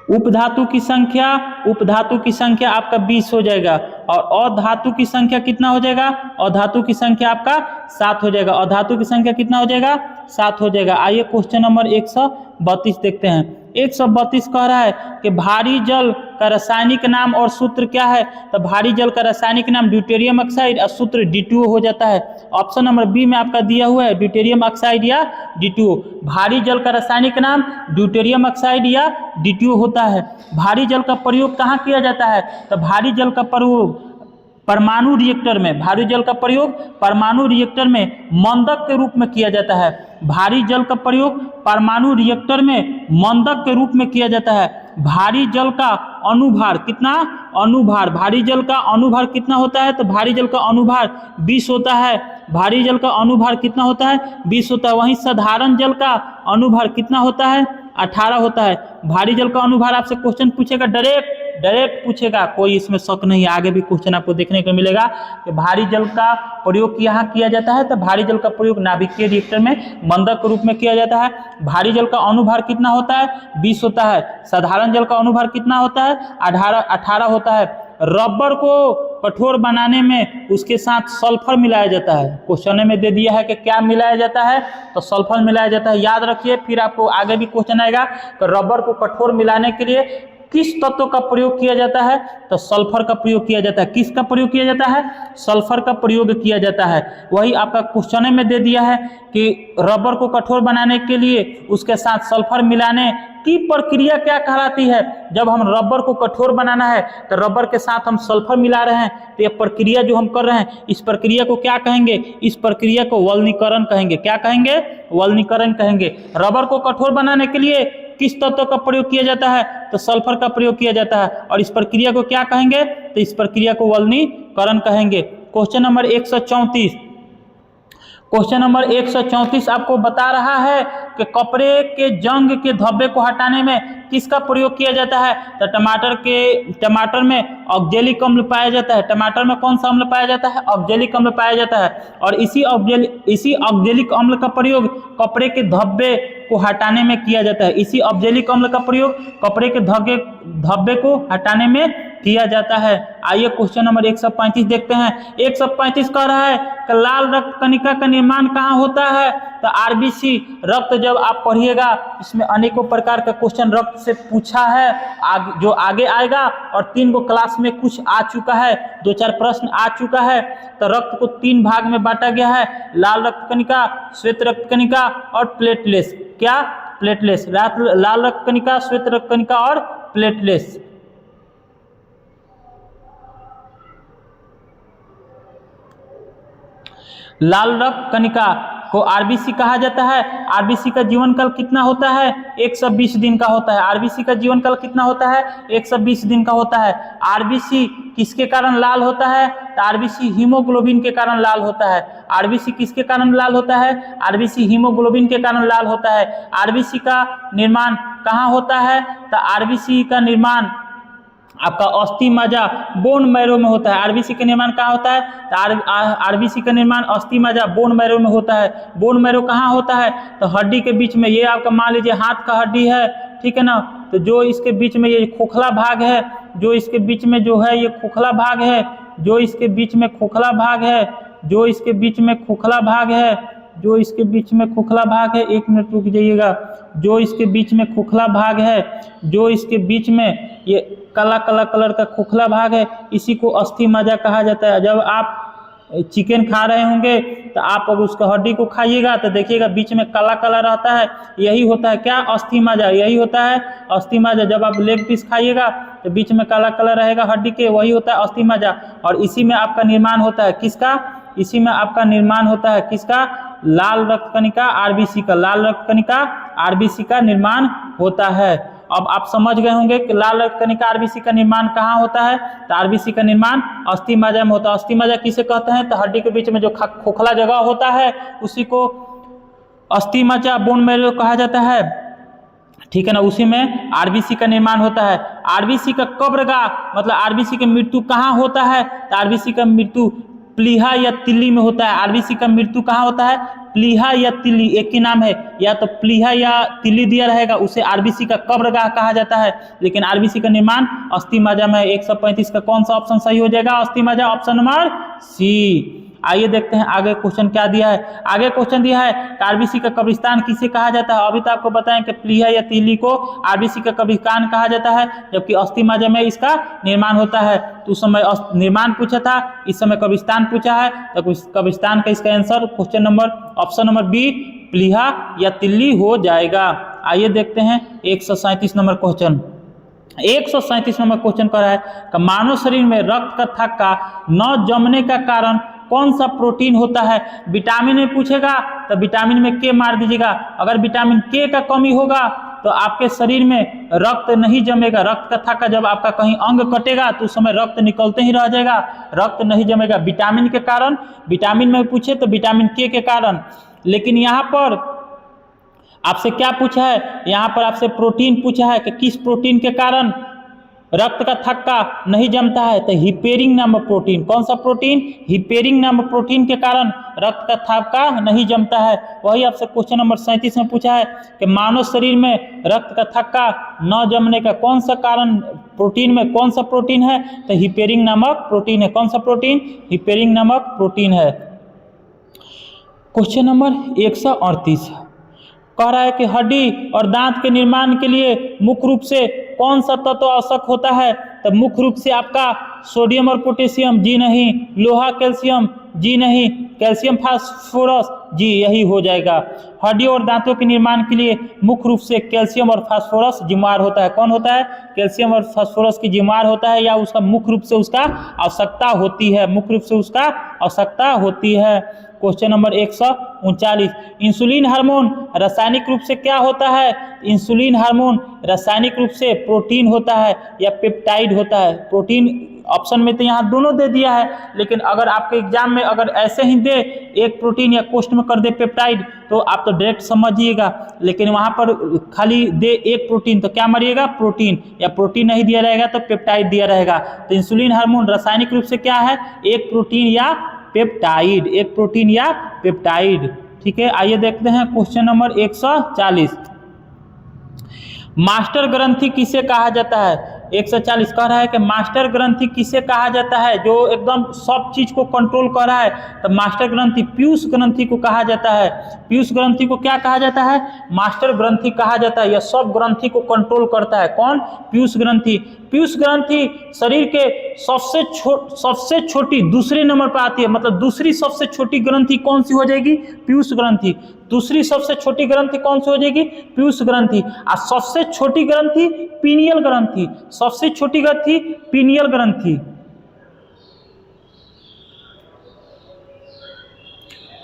उपधातु की संख्या आपका 20 हो जाएगा। और अधातु की संख्या कितना हो जाएगा, अधातु की संख्या आपका 7 हो जाएगा। अधातु की संख्या कितना हो जाएगा, 7 हो जाएगा। आइए क्वेश्चन नंबर 132 देखते हैं। 132 कह रहा है कि भारी जल का रासायनिक नाम और सूत्र क्या है, तो भारी जल का रासायनिक नाम ड्यूटेरियम ऑक्साइड और सूत्र D2O हो जाता है। ऑप्शन नंबर बी में आपका दिया हुआ है ड्यूटेरियम ऑक्साइड या D2O। भारी जल का रासायनिक नाम ड्यूटेरियम ऑक्साइड या D2O होता है। भारी जल का प्रयोग कहाँ किया जाता है, तो भारी जल का प्रयोग परमाणु रिएक्टर में, भारी जल का प्रयोग परमाणु रिएक्टर में मंदक के रूप में किया जाता है। भारी जल का प्रयोग परमाणु रिएक्टर में मंदक के रूप में किया जाता है। भारी जल का अनुभार कितना, अनुभार, भारी जल का अनुभार कितना होता है, तो भारी जल का अनुभार 20 होता है। भारी जल का अनुभार कितना होता है, 20 होता है। वहीं साधारण जल का अनुभार कितना होता है, 18 होता है। भारी जल का अनुभार आपसे क्वेश्चन पूछेगा, डायरेक्ट पूछेगा, कोई इसमें शक नहीं। आगे भी क्वेश्चन आपको देखने को मिलेगा कि भारी जल का प्रयोग यहाँ किया जाता है, तो भारी जल का प्रयोग नाभिकीय रिएक्टर में मंदक के रूप में किया जाता है। भारी जल का अनुभार कितना होता है, 20 होता है। साधारण जल का अनुभार कितना होता है, 18 होता है। रबर को कठोर बनाने में उसके साथ सल्फर मिलाया जाता है। क्वेश्चन में दे दिया है कि क्या मिलाया जाता है, तो सल्फर मिलाया जाता है। याद रखिए, फिर आपको आगे भी क्वेश्चन आएगा कि रबर को कठोर मिलाने के लिए किस तत्व का प्रयोग किया जाता है, तो सल्फर का प्रयोग किया जाता है। किसका प्रयोग किया जाता है, सल्फर का प्रयोग किया जाता है। वही आपका क्वेश्चन में दे दिया है कि रबर को कठोर बनाने के लिए उसके साथ सल्फर मिलाने की प्रक्रिया क्या कहलाती है। जब हम रबर को कठोर बनाना है तो रबर के साथ हम सल्फर मिला रहे हैं, तो यह प्रक्रिया जो हम कर रहे हैं, इस प्रक्रिया को क्या कहेंगे, इस प्रक्रिया को वल्नीकरण कहेंगे। क्या कहेंगे, वल्नीकरण कहेंगे। रबर को कठोर बनाने के लिए किस तत्व का प्रयोग किया जाता है, तो सल्फर का प्रयोग किया जाता है। और इस प्रक्रिया को क्या कहेंगे, तो इस प्रक्रिया को वल्नीकरण कहेंगे। क्वेश्चन नंबर 134, क्वेश्चन नंबर 134 आपको बता रहा है कि कपड़े के जंग के धब्बे को हटाने में किसका प्रयोग किया जाता है, तो टमाटर में ऑक्जेलिक अम्ल पाया जाता है। टमाटर में कौन सा अम्ल पाया जाता है, ऑक्जेलिक अम्ल पाया जाता है। और इसी ऑक्जेलिक अम्ल का प्रयोग कपड़े के धब्बे को हटाने में किया जाता है। इसी ऑक्जेलिक अम्ल का प्रयोग कपड़े के धब्बे को हटाने में किया जाता है। आइए क्वेश्चन नंबर 135 देखते हैं। 135 कह रहा है कि लाल रक्त कणिका का निर्माण कहाँ होता है? तो आरबीसी रक्त, जब आप पढ़िएगा इसमें अनेकों प्रकार का क्वेश्चन रक्त से पूछा है, जो आगे आएगा, और 3 गो क्लास में कुछ आ चुका है, 2-4 प्रश्न आ चुका है। तो रक्त को 3 भाग में बांटा गया है, लाल रक्त कणिका, श्वेत रक्त कणिका और प्लेटलेट्स। क्या? प्लेटलेट्स। लाल रक्त कणिका, श्वेत रक्त कणिका और प्लेटलेट्स। लाल रक्त कणिका को आरबीसी कहा जाता है। आरबीसी का जीवन काल कितना होता है? 120 दिन का होता है। आरबीसी का जीवन काल कितना होता है? 120 दिन का होता है। आरबीसी किसके कारण लाल होता है? तो आरबीसी हीमोग्लोबिन के कारण लाल होता है। आरबीसी किसके कारण लाल होता है? आरबीसी हीमोग्लोबिन के कारण लाल होता है। आरबीसी का निर्माण कहाँ होता है? तो आरबीसी का निर्माण आपका अस्थि मज्जा बोन मैरो में होता है। आरबीसी का निर्माण कहाँ होता है? तो आरबीसी का निर्माण अस्थि मज्जा बोन मैरो में होता है। बोन मैरो कहाँ होता है? तो हड्डी के बीच में। ये आपका मान लीजिए हाथ का हड्डी है, ठीक है ना, तो जो इसके बीच में ये खोखला भाग है, जो इसके बीच में जो है ये खोखला भाग है, जो इसके बीच में खोखला भाग है, जो इसके बीच में खोखला भाग है, जो इसके बीच में खोखला भाग है, 1 मिनट रुक जाइएगा, जो इसके बीच में खोखला भाग है, जो इसके बीच में ये काला काला कलर का खोखला भाग है, इसी को अस्थि मज्जा कहा जाता है। जब आप चिकन खा रहे होंगे तो आप अगर उसका हड्डी को खाइएगा तो देखिएगा बीच में काला काला रहता है, यही होता है क्या? अस्थि मज्जा। यही होता है अस्थि मज्जा। जब आप लेग पीस खाइएगा तो बीच में काला काला रहेगा हड्डी के, वही होता है अस्थि मज्जा। और इसी में आपका निर्माण होता है किसका? इसी में आपका निर्माण होता है किसका? लाल रक्त कणिका, आरबीसी का। लाल रक्त कणिका, आरबीसी का निर्माण होता है। अब आप समझ गए होंगे कि लाल रक्त कणिका आरबीसी का निर्माण कहाँ होता है? तो आरबीसी का निर्माण अस्थि मज्जा में होता है। अस्थि मज्जा किसे कहते हैं? तो हड्डी के बीच में जो खोखला जगह होता है उसी को अस्थि मज्जा बोन मैरो कहा जाता है, ठीक है ना। उसी में आरबीसी का निर्माण होता है। आरबीसी का कब्रगाह, मतलब आरबीसी की मृत्यु कहाँ होता है? तो आरबीसी का मृत्यु प्लीहा या तिल्ली में होता है। आरबीसी का मृत्यु कहाँ होता है? प्लीहा या तिल्ली, एक ही नाम है, या तो प्लीहा या तिल्ली दिया रहेगा, उसे आरबीसी का कब्रगाह कहा जाता है। लेकिन आरबीसी का निर्माण अस्थि मज्जा में। 135 का कौन सा ऑप्शन सही हो जाएगा? अस्थि मज्जा, ऑप्शन नंबर सी। आइए देखते हैं आगे क्वेश्चन क्या दिया है। आगे क्वेश्चन दिया है आरबीसी का कब्रिस्तान किसे कहा जाता है? अभी तो आपको बताएं कि प्लीहा या तिल्ली को आरबीसी का कब्रिस्तान कहा जाता है, जबकि अस्थि मज्जा में इसका निर्माण होता है। तो उस समय निर्माण पूछा था, इस समय कब्रिस्तान पूछा है, तो कब्रिस्तान का इसका answer question number option number B प्लीहा या तिल्ली हो जाएगा। आइए देखते हैं 137 नंबर क्वेश्चन। 137 नंबर क्वेश्चन कर रहा है कि मानव शरीर में रक्त का थक्का न जमने का कारण कौन सा प्रोटीन होता है? विटामिन में पूछेगा तो विटामिन में के मार दीजिएगा। अगर विटामिन के का कमी होगा तो आपके शरीर में रक्त नहीं जमेगा। रक्त का थक्का, जब आपका कहीं अंग कटेगा तो उस समय रक्त निकलते ही रह जाएगा, रक्त नहीं जमेगा। विटामिन के कारण, विटामिन में पूछे तो विटामिन के कारण। लेकिन यहाँ पर आपसे क्या पूछा है? यहाँ पर आपसे प्रोटीन पूछा है कि किस प्रोटीन के कारण रक्त का थक्का नहीं जमता है? तो हिपेरिन नामक प्रोटीन। कौन सा प्रोटीन? हिपेरिन नामक प्रोटीन के कारण रक्त का थक्का नहीं जमता है। वही आपसे क्वेश्चन नंबर 37 में पूछा है कि मानव शरीर में रक्त का थक्का न जमने का कौन सा कारण, प्रोटीन में कौन सा प्रोटीन है? तो हिपेरिन नामक प्रोटीन है। कौन सा प्रोटीन? हिपेरिन नामक प्रोटीन है। क्वेश्चन नंबर 138 कह रहा है कि हड्डी और दांत के निर्माण के लिए मुख्य रूप से कौन सा तत्व आवश्यक होता है? तो मुख्य रूप से आपका सोडियम और पोटेशियम, जी नहीं। लोहा कैल्शियम, जी नहीं। कैल्शियम फास्फोरस, जी यही हो जाएगा। हड्डी और दांतों के निर्माण के लिए मुख्य रूप से कैल्शियम और फास्फोरस जिम्मेदार होता है। कौन होता है? कैल्शियम और फास्फोरस की जिम्मेदार होता है, या उसका मुख्य रूप से उसका आवश्यकता होती है, मुख्य रूप से उसका आवश्यकता होती है। क्वेश्चन नंबर 139, इंसुलिन हार्मोन रासायनिक रूप से क्या होता है? इंसुलिन हार्मोन रासायनिक रूप से प्रोटीन होता है या पेप्टाइड होता है? प्रोटीन ऑप्शन में तो यहाँ दोनों दे दिया है, लेकिन अगर आपके एग्जाम में अगर ऐसे ही दे एक प्रोटीन या क्वेश्चन में कर दे पेप्टाइड तो आप तो डायरेक्ट समझिएगा, लेकिन वहाँ पर खाली दे एक प्रोटीन तो क्या मारिएगा? प्रोटीन, या प्रोटीन नहीं दिया रहेगा तो पेप्टाइड दिया रहेगा। तो इंसुलिन हार्मोन रासायनिक रूप से क्या है? एक प्रोटीन या पेप्टाइड, एक प्रोटीन या पेप्टाइड, ठीक है। आइए देखते हैं क्वेश्चन नंबर 140, मास्टर ग्रंथि किसे कहा जाता है? 140 कह रहा है कि मास्टर ग्रंथि किसे कहा जाता है, जो एकदम सब चीज को कंट्रोल कर रहा है। तो मास्टर ग्रंथि पीयूष ग्रंथि को कहा जाता है। पीयूष ग्रंथि को क्या कहा जाता है? मास्टर ग्रंथि कहा जाता है। यह सब ग्रंथि को कंट्रोल करता है। कौन? पीयूष ग्रंथि। पीयूष ग्रंथि शरीर के सबसे छोटी दूसरे नंबर पर आती है, मतलब दूसरी सबसे छोटी ग्रंथि कौन सी हो जाएगी? पीयूष ग्रंथि। दूसरी सबसे छोटी ग्रंथि कौन सी हो जाएगी? पीयूष ग्रंथि। और सबसे छोटी ग्रंथि पीनियल ग्रंथि। सबसे छोटी ग्रंथि पीनियल ग्रंथि।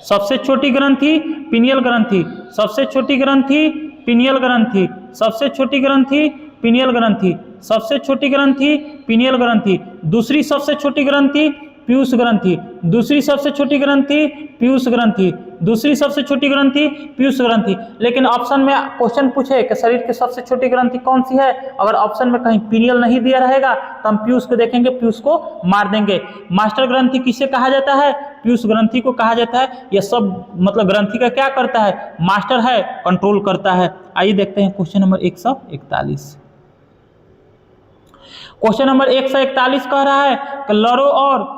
सबसे छोटी ग्रंथि पीनियल ग्रंथि। सबसे छोटी ग्रंथि पीनियल ग्रंथि। सबसे छोटी ग्रंथि पीनियल ग्रंथि। सबसे छोटी ग्रंथि पीनियल ग्रंथि। दूसरी सबसे छोटी ग्रंथि पीयूष ग्रंथि। दूसरी सबसे छोटी ग्रंथि पीयूष ग्रंथि। दूसरी सबसे छोटी ग्रंथि पीयूष ग्रंथि। लेकिन ऑप्शन में क्वेश्चन पूछे कि शरीर की सबसे छोटी ग्रंथि कौन सी है, अगर ऑप्शन में कहीं पीनियल नहीं दिया रहेगा तो हम पीयूष को देखेंगे, पीयूष को मार देंगे। मास्टर ग्रंथि किसे कहा जाता है? पीयूष ग्रंथि को कहा जाता है। यह सब मतलब ग्रंथि का क्या करता है? मास्टर है, कंट्रोल करता है। आइए देखते हैं क्वेश्चन नंबर 141। क्वेश्चन नंबर 141 कह रहा है कि लरो और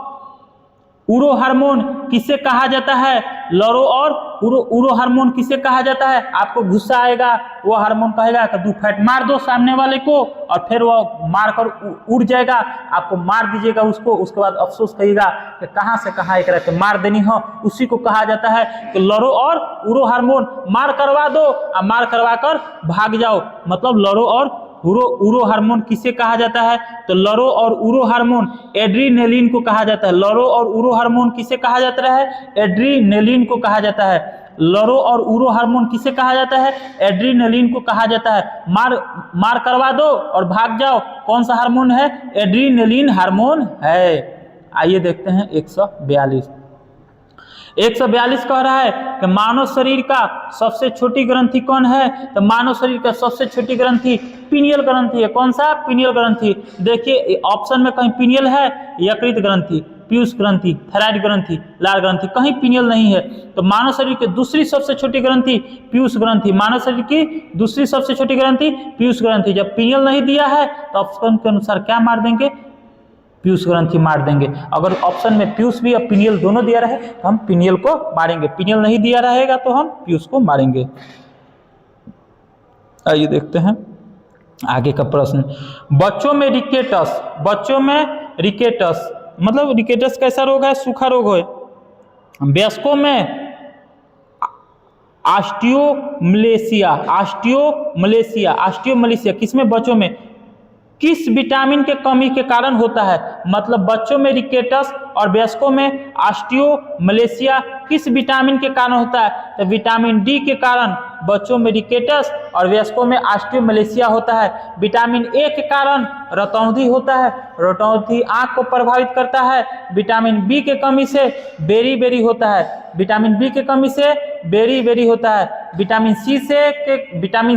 उरो हार्मोन किसे कहा जाता है? लरो और उरो हार्मोन किसे कहा जाता है? आपको गुस्सा आएगा, वो हार्मोन कहेगा कि दो फैट मार दो सामने वाले को, और फिर वो मारकर उड़ जाएगा। आपको मार दीजिएगा उसको, उसके बाद अफसोस कहिएगा कि कहाँ से कहाँ एक रहते मार देनी हो। उसी को कहा जाता है कि लरो और उरो हार्मोन। मार करवा दो और मार करवा कर भाग जाओ, मतलब लरो और उरो हार्मोन किसे कहा जाता है? तो लरो और उरो हार्मोन एड्रीनेलिन को कहा जाता है। लरो और उरो हार्मोन किसे कहा जाता है? एड्रीनेलिन को कहा जाता है। लरो और उरो हार्मोन किसे कहा जाता है? एड्रीनेलिन को कहा जाता है। मार करवा दो और भाग जाओ, कौन सा हार्मोन है? एड्रीनेलिन हार्मोन है। आइए देखते हैं 142। 142 कह रहा है कि मानव शरीर का सबसे छोटी ग्रंथि कौन है? तो मानव शरीर का सबसे छोटी ग्रंथि पीनियल ग्रंथि है। कौन सा? पीनियल ग्रंथि। देखिए ऑप्शन में कहीं पीनियल है? यकृत ग्रंथि, पीयूष ग्रंथि, थायराइड ग्रंथि, लाल ग्रंथि, कहीं पीनियल नहीं है। तो मानव शरीर की दूसरी सबसे छोटी ग्रंथि पीयूष ग्रंथि। मानव शरीर की दूसरी सबसे छोटी ग्रंथि पीयूष ग्रंथि। जब पीनियल नहीं दिया है तो ऑप्शन के अनुसार क्या मार देंगे? पीयूष ग्रंथि मार देंगे। अगर ऑप्शन में पीयूष भी और पीनियल दोनों दिया रहे तो हम पीनियल को मारेंगे, पीनियल नहीं दिया रहेगा तो हम पीयूष को मारेंगे। आइए देखते हैं आगे का प्रश्न। बच्चों में रिकेटस, बच्चों में रिकेटस मतलब रिकेटस कैसा रोग है? सूखा रोग है। वयस्कों में ऑस्टियोमलेशिया, ऑस्टियोमलेशिया किसमें? बच्चों में। किस विटामिन के कमी के कारण होता है? मतलब बच्चों में रिकेटस और वयस्कों में ऑस्टियोमलेशिया किस विटामिन के कारण होता है? तो विटामिन डी के कारण बच्चों में रिकेटस और वयस्कों में ऑस्टियोमलेशिया होता है। विटामिन ए के कारण रतौंधी होता है, रतौंधी आंख को प्रभावित करता है। विटामिन बी के कमी से बेरी होता है, विटामिन बी के कमी से बेरी होता है। विटामिन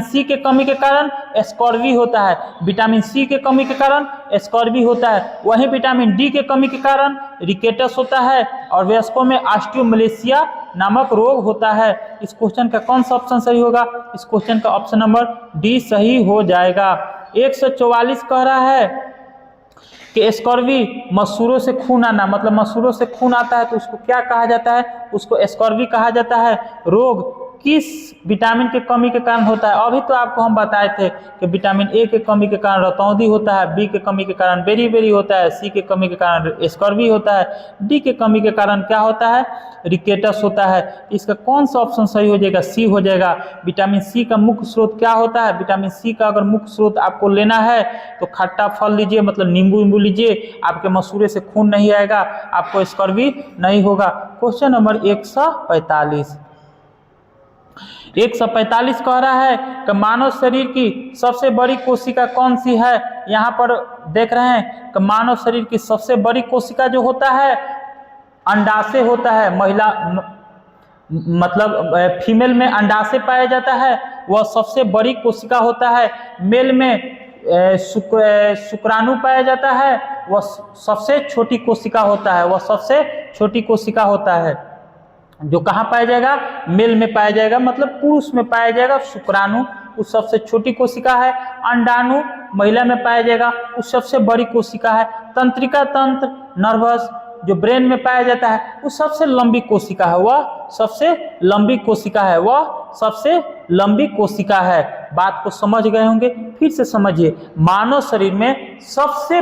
सी के कमी के कारण स्कॉर्वी होता है, विटामिन सी के कमी के कारण स्कॉर्वी होता है। वहीं विटामिन डी के कमी के कारण रिकेटस होता है और वयस्कों में ऑस्टियोमलेशिया नामक रोग होता है। इस क्वेश्चन का कौन सा ऑप्शन सही होगा? इस क्वेश्चन का ऑप्शन नंबर डी सही हो जाएगा। 144 कह रहा है कि स्कॉर्वी मसूरों से खून आना, मतलब मसूरों से खून आता है तो उसको क्या कहा जाता है? उसको स्कॉर्वी कहा जाता है। रोग किस विटामिन के कमी के कारण होता है? अभी तो आपको हम बताए थे कि विटामिन ए के कमी के कारण रतौंधी होता है, बी के कमी के कारण बेरी होता है, सी के कमी के कारण स्कॉर्वी होता है, डी के कमी के कारण क्या होता है? रिकेटस होता है। इसका कौन सा ऑप्शन सही हो जाएगा? सी हो जाएगा। विटामिन सी का मुख्य स्रोत क्या होता है? विटामिन सी का अगर मुख्य स्रोत आपको लेना है तो खट्टा फल लीजिए, मतलब नींबू लीजिए, आपके मसूरे से खून नहीं आएगा, आपको स्कॉर्वी नहीं होगा। Question number 145। 145 कह रहा है कि मानव शरीर की सबसे बड़ी कोशिका कौन सी है? यहाँ पर देख रहे हैं कि मानव शरीर की सबसे बड़ी कोशिका जो होता है अंडाशय होता है। महिला मतलब फीमेल में अंडाशय पाया जाता है, वह सबसे बड़ी कोशिका होता है। मेल में शुक्राणु पाया जाता है, वह सबसे छोटी कोशिका होता है, वह सबसे छोटी कोशिका होता है। जो कहाँ पाया जाएगा? मेल में पाया जाएगा, मतलब पुरुष में पाया जाएगा। शुक्राणु उस सबसे छोटी कोशिका है। अंडाणु महिला में पाया जाएगा वो सबसे बड़ी कोशिका है। तंत्रिका तंत्र नर्वस जो ब्रेन में पाया जाता है वो सबसे लंबी कोशिका है, वह सबसे लंबी कोशिका है, वह सबसे लंबी कोशिका है। बात को समझ गए होंगे, फिर से समझिए। मानव शरीर में सबसे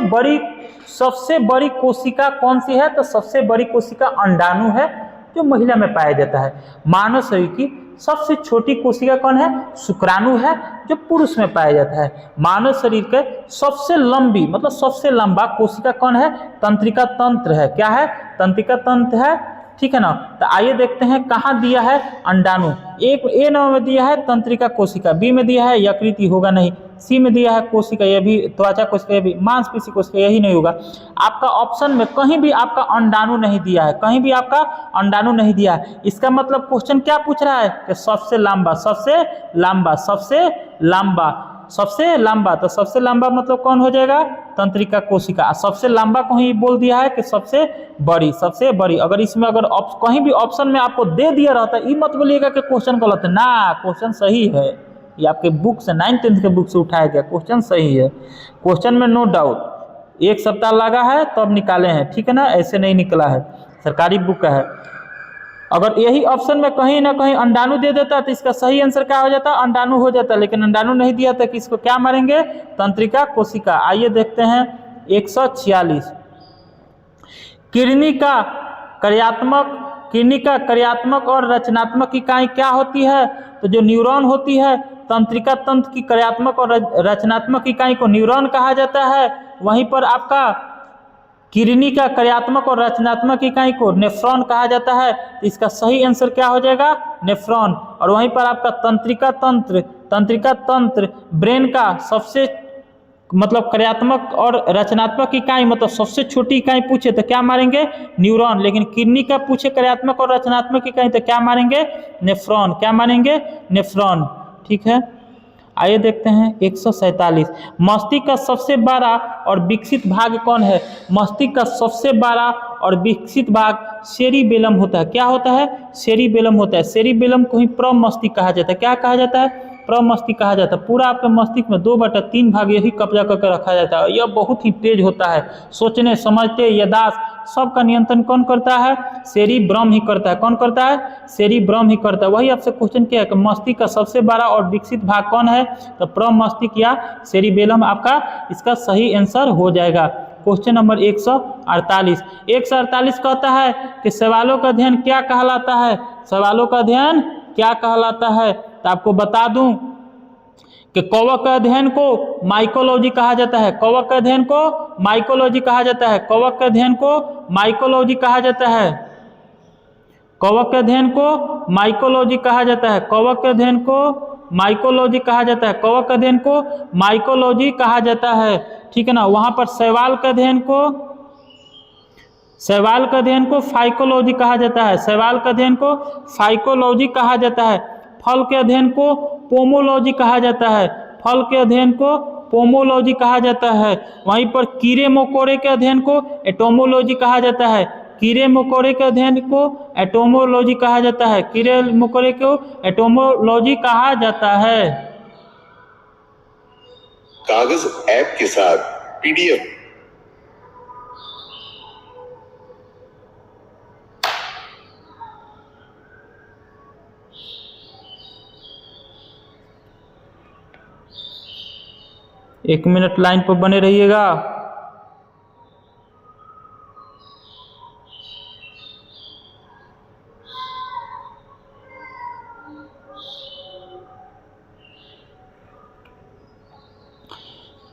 बड़ी कोशिका कौन सी है? तो सबसे बड़ी कोशिका अंडाणु है जो महिला में पाया जाता है। मानव शरीर की सबसे छोटी कोशिका कौन है? शुक्राणु है जो पुरुष में पाया जाता है। मानव शरीर के सबसे लंबी मतलब सबसे लंबा कोशिका कौन है? तंत्रिका तंत्र है। क्या है? तंत्रिका तंत्र है, ठीक है ना। तो आइए देखते हैं कहाँ दिया है अंडाणु। एक ए नंबर में दिया है तंत्रिका कोशिका, बी में दिया है यकृति, होगा नहीं। सी में दिया है कोशिका, यह भी त्वचा कोशिका, यह भी मांसपेशी कोशिका, यही नहीं होगा। आपका ऑप्शन में कहीं भी आपका अंडाणु नहीं दिया है, कहीं भी आपका अंडाणु नहीं दिया है। इसका मतलब क्वेश्चन क्या पूछ रहा है कि सबसे लंबा, सबसे लंबा, सबसे लंबा, सबसे लंबा। तो सबसे लंबा मतलब कौन हो जाएगा? तंत्रिका कोशिका। सबसे लंबा को ही बोल दिया है कि सबसे बड़ी, सबसे बड़ी। अगर इसमें अगर कहीं भी ऑप्शन में आपको दे दिया रहता है, ये मत बोलिएगा कि क्वेश्चन गलत है ना, क्वेश्चन सही है। ये आपके बुक से 9th-10th के बुक से उठाया गया क्वेश्चन सही है। क्वेश्चन में नो डाउट 1 सप्ताह लगा है तब निकाले हैं, ठीक है ना, ऐसे नहीं निकला है, सरकारी बुक का है। अगर यही ऑप्शन में कहीं ना कहीं अंडाणु दे देता तो इसका सही आंसर क्या हो जाता? अंडाणु हो जाता, लेकिन अंडाणु नहीं दिया था कि इसको क्या मारेंगे? तंत्रिका कोशिका। आइए देखते हैं 146। किडनी का कार्यात्मक और रचनात्मक इकाई क्या होती है? तो जो न्यूरॉन होती है, तंत्रिका तंत्र की कार्यात्मक और रचनात्मक इकाई को न्यूरॉन कहा जाता है। वहीं पर आपका किडनी का कार्यात्मक और रचनात्मक इकाई को नेफ्रॉन कहा जाता है। तो इसका सही आंसर क्या हो जाएगा? नेफ्रॉन। और वहीं पर आपका तंत्रिका तंत्र ब्रेन का सबसे मतलब कार्यात्मक और रचनात्मक इकाई मतलब सबसे छोटी इकाई पूछे तो क्या मारेंगे? न्यूरॉन। लेकिन किडनी का पूछे कार्यात्मक और रचनात्मक इकाई तो क्या मारेंगे? नेफ्रॉन। क्या मारेंगे? नेफ्रॉन, ठीक है। आइए देखते हैं 147। मस्तिष्क का सबसे बड़ा और विकसित भाग कौन है? मस्तिष्क का सबसे बड़ा और विकसित भाग सेरिबेलम होता है। क्या होता है? सेरिबेलम होता है। सेरिबेलम को ही प्रमस्तिष्क कहा जाता है। क्या कहा जाता है? प्रमस्तिष्क कहा जाता है। पूरा आपके मस्तिष्क में 2/3 भाग यही कब्जा करके रखा जाता है। यह बहुत ही तेज होता है। सोचने, समझते, याददाश्त सबका नियंत्रण कौन करता है? सेरिब्रम ही करता है। कौन करता है? सेरिब्रम ही करता है। वही आपसे क्वेश्चन किया है कि मस्तिष्क का सबसे बड़ा और विकसित भाग कौन है? तो प्रमस्तिष्क या सेरिबेलम आपका इसका सही आंसर हो जाएगा। Question number 148। 148 कहता है कि सवालों का अध्ययन क्या कहलाता है? सवालों का अध्ययन क्या कहलाता है? तो आपको बता दूं कि कवक के अध्ययन को माइकोलॉजी कहा जाता है। कवक के अध्ययन को माइकोलॉजी कहा जाता है। कवक के अध्ययन को माइकोलॉजी कहा जाता है। कवक के अध्ययन को माइकोलॉजी कहा जाता है। कवक के अध्ययन को माइकोलॉजी कहा जाता है। कवक के अध्ययन को माइकोलॉजी कहा जाता है, ठीक है ना। वहां पर शैवाल के अध्ययन को फाइकोलॉजी कहा जाता है। शैवाल के अध्ययन को फाइकोलॉजी कहा जाता है। फल के अध्ययन को पोमोलॉजी कहा जाता है। फल के अध्ययन को पोमोलॉजी कहा जाता है। वहीं पर कीड़े मकोड़े के अध्ययन को एटोमोलॉजी कहा जाता है। कीड़े मकोड़े के अध्ययन को एटोमोलॉजी कहा जाता है। कीड़े मकोड़े को एटोमोलॉजी कहा जाता है। कागज ऐप के साथ PDF एक मिनट लाइन पर बने रहिएगा।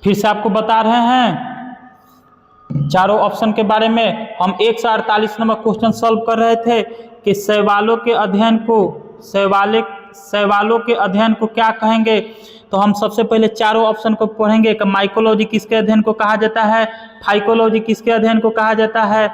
फिर से आपको बता रहे हैं चारों ऑप्शन के बारे में। हम 148 नंबर क्वेश्चन सॉल्व कर रहे थे कि शैवालों के अध्ययन को क्या कहेंगे। तो हम सबसे पहले चारों ऑप्शन को पढ़ेंगे कि माइकोलॉजी किसके अध्ययन को कहा जाता है, फाइकोलॉजी किसके अध्ययन को कहा जाता है,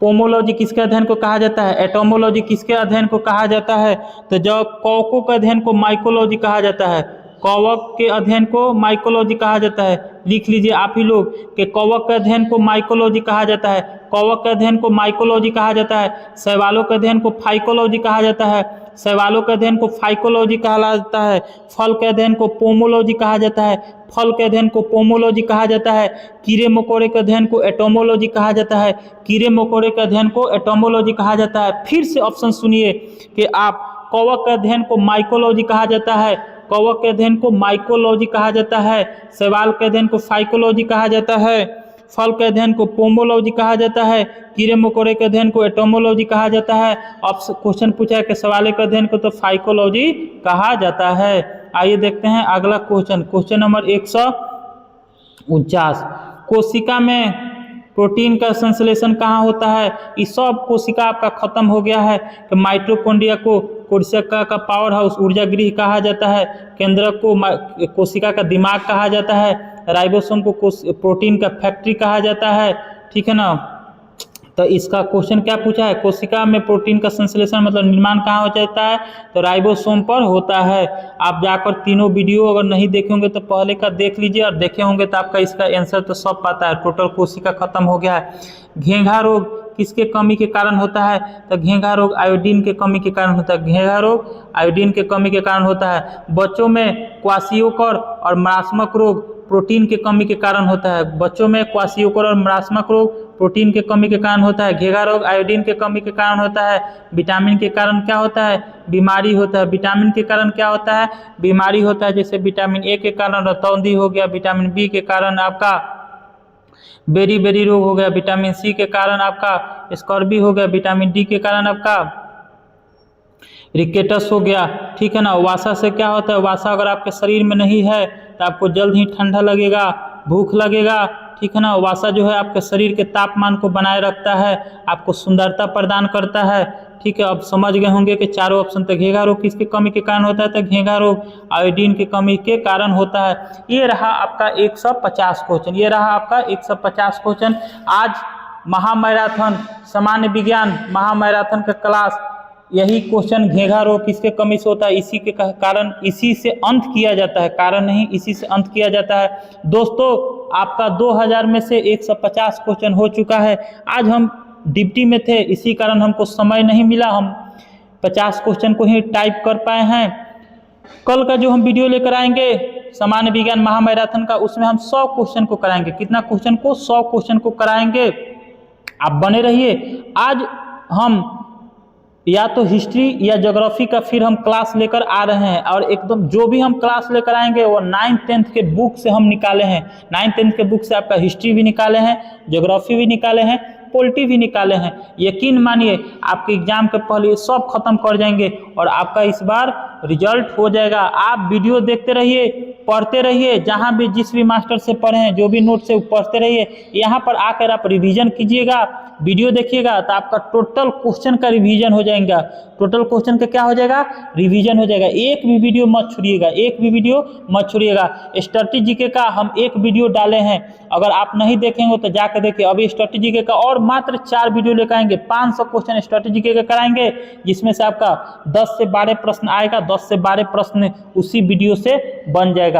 पोमोलॉजी किसके अध्ययन को कहा जाता है, एटोमोलॉजी किसके अध्ययन को कहा जाता है। तो जो कवकों के अध्ययन को माइकोलॉजी कहा जाता है, कवक के अध्ययन को माइकोलॉजी कहा जाता है। लिख लीजिए आप ही लोग कि कवक के अध्ययन को माइकोलॉजी कहा जाता है। कवक के अध्ययन को माइकोलॉजी कहा जाता है। शैवालों के अध्ययन को फाइकोलॉजी कहा जाता है। शैवालों के अध्ययन को फाइकोलॉजी कहा जाता है। फल के अध्ययन को पोमोलॉजी कहा जाता है। फल के अध्ययन को पोमोलॉजी कहा जाता है। कीड़े मकोड़े के अध्ययन को एटोमोलॉजी कहा जाता है। कीड़े मकोड़े के अध्ययन को एटोमोलॉजी कहा जाता है। फिर से ऑप्शन सुनिए कि आप कवक के अध्ययन को माइकोलॉजी कहा जाता है। कवक के अध्ययन को माइकोलॉजी कहा जाता है। शैवाल के अध्ययन को फाइकोलॉजी कहा जाता है। फल के अध्ययन को पोमोलॉजी कहा जाता है। कीड़े मकोड़े के अध्ययन को एटोमोलॉजी कहा जाता है। अब क्वेश्चन पूछा है कि शैवाल के अध्ययन को तो फाइकोलॉजी कहा जाता है। आइए देखते हैं अगला क्वेश्चन। Question number 149। कोशिका में प्रोटीन का संश्लेषण कहाँ होता है? इस सब कोशिका आपका खत्म हो गया है कि माइटोकॉन्ड्रिया को कोशिका का पावर हाउस ऊर्जा गृह कहा जाता है। केंद्रक को कोशिका का दिमाग कहा जाता है। राइबोसोम को प्रोटीन का फैक्ट्री कहा जाता है। ठीक है ना। तो इसका क्वेश्चन क्या पूछा है? कोशिका में प्रोटीन का संश्लेषण मतलब निर्माण कहाँ हो जाता है? तो राइबोसोम पर होता है। आप जाकर तीनों वीडियो अगर नहीं देखे होंगे तो पहले का देख लीजिए, और देखे होंगे तो आपका इसका आंसर तो सब पता है। टोटल कोशिका खत्म हो गया है। घेंघा रोग किसके कमी के कारण होता है? तो घेंघा रोग आयोडीन के कमी के कारण होता है। घेंघा रोग आयोडीन के कमी के कारण होता है। बच्चों में क्वाशियोकर और मरास्मक रोग प्रोटीन के कमी के कारण होता है। बच्चों में क्वाशियोकर और मरास्मक रोग प्रोटीन के कमी के कारण होता है। घेंघा रोग आयोडीन के कमी के कारण होता है। विटामिन के कारण क्या होता है? बीमारी होता है। विटामिन के कारण क्या होता है? बीमारी होता है। जैसे विटामिन ए के कारण रतौंधी हो गया, विटामिन बी के कारण आपका बेरी रोग हो गया, विटामिन सी के कारण आपका स्कॉर्बी हो गया, विटामिन डी के कारण आपका रिकेटस हो गया। ठीक है ना। वासा से क्या होता है? वासा अगर आपके शरीर में नहीं है तो आपको जल्द ही ठंडा लगेगा, भूख लगेगा। ठीक है ना। वासा जो है आपके शरीर के तापमान को बनाए रखता है, आपको सुंदरता प्रदान करता है। ठीक है। अब समझ गए होंगे कि चारों ऑप्शन। तो घेंघा रोग किसकी कमी के कारण होता है? तो घेंघा रोग आयोडीन की कमी के कारण होता है। ये रहा आपका 150 क्वेश्चन। ये रहा आपका 150 क्वेश्चन। आज महामैराथन सामान्य विज्ञान महामैराथन का क्लास यही क्वेश्चन घेंघा रोग किसके कमी से होता है इसी के कारण इसी से अंत किया जाता है। कारण नहीं, इसी से अंत किया जाता है। दोस्तों आपका 2000 में से 150 क्वेश्चन हो चुका है। आज हम ड्यूटी में थे, इसी कारण हमको समय नहीं मिला। हम 50 क्वेश्चन को ही टाइप कर पाए हैं। कल का जो हम वीडियो लेकर आएंगे सामान्य विज्ञान महामैराथन का, उसमें हम 100 क्वेश्चन को कराएंगे। कितना क्वेश्चन को? 100 क्वेश्चन को कराएंगे। आप बने रहिए। आज हम या तो हिस्ट्री या ज्योग्राफी का फिर हम क्लास लेकर आ रहे हैं, और एकदम जो भी हम क्लास लेकर आएंगे वो 9th 10th के बुक से हम निकाले हैं। 9th 10th के बुक से आपका हिस्ट्री भी निकाले हैं, ज्योग्राफी भी निकाले हैं, पॉलिटी भी निकाले हैं। यकीन मानिए आपके एग्जाम के पहले सब खत्म कर जाएंगे और आपका इस बार रिजल्ट हो जाएगा। आप वीडियो देखते रहिए, पढ़ते रहिए, जहाँ भी जिस भी मास्टर से पढ़े हैं, जो भी नोट से पढ़ते रहिए। यहाँ पर आकर आप रिवीजन कीजिएगा, वीडियो देखिएगा तो आपका टोटल क्वेश्चन का रिवीजन हो जाएगा। टोटल क्वेश्चन का क्या हो जाएगा? रिवीजन हो जाएगा। एक भी वीडियो मत छोड़िएगा, एक भी वीडियो मत छोड़िएगा। स्टैटिस्टिक्स जीके का हम एक वीडियो डाले हैं, अगर आप नहीं देखेंगे तो जाकर देखिए। अभी स्टैटिस्टिक्स जीके का और मात्र 4 वीडियो लेकर आएंगे। 500 क्वेश्चन स्टैटिस्टिक्स जीके का कराएंगे, जिसमें से आपका 10 से 12 प्रश्न आएगा। 10 से 12 प्रश्न उसी वीडियो से बन जाएगा।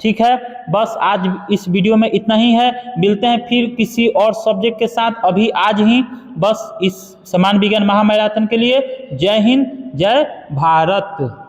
ठीक है। बस आज इस वीडियो में इतना ही है। मिलते हैं फिर किसी और सब्जेक्ट के साथ। अभी आज ही बस इस सामान्य विज्ञान महामैराथन के लिए जय हिंद, जय भारत।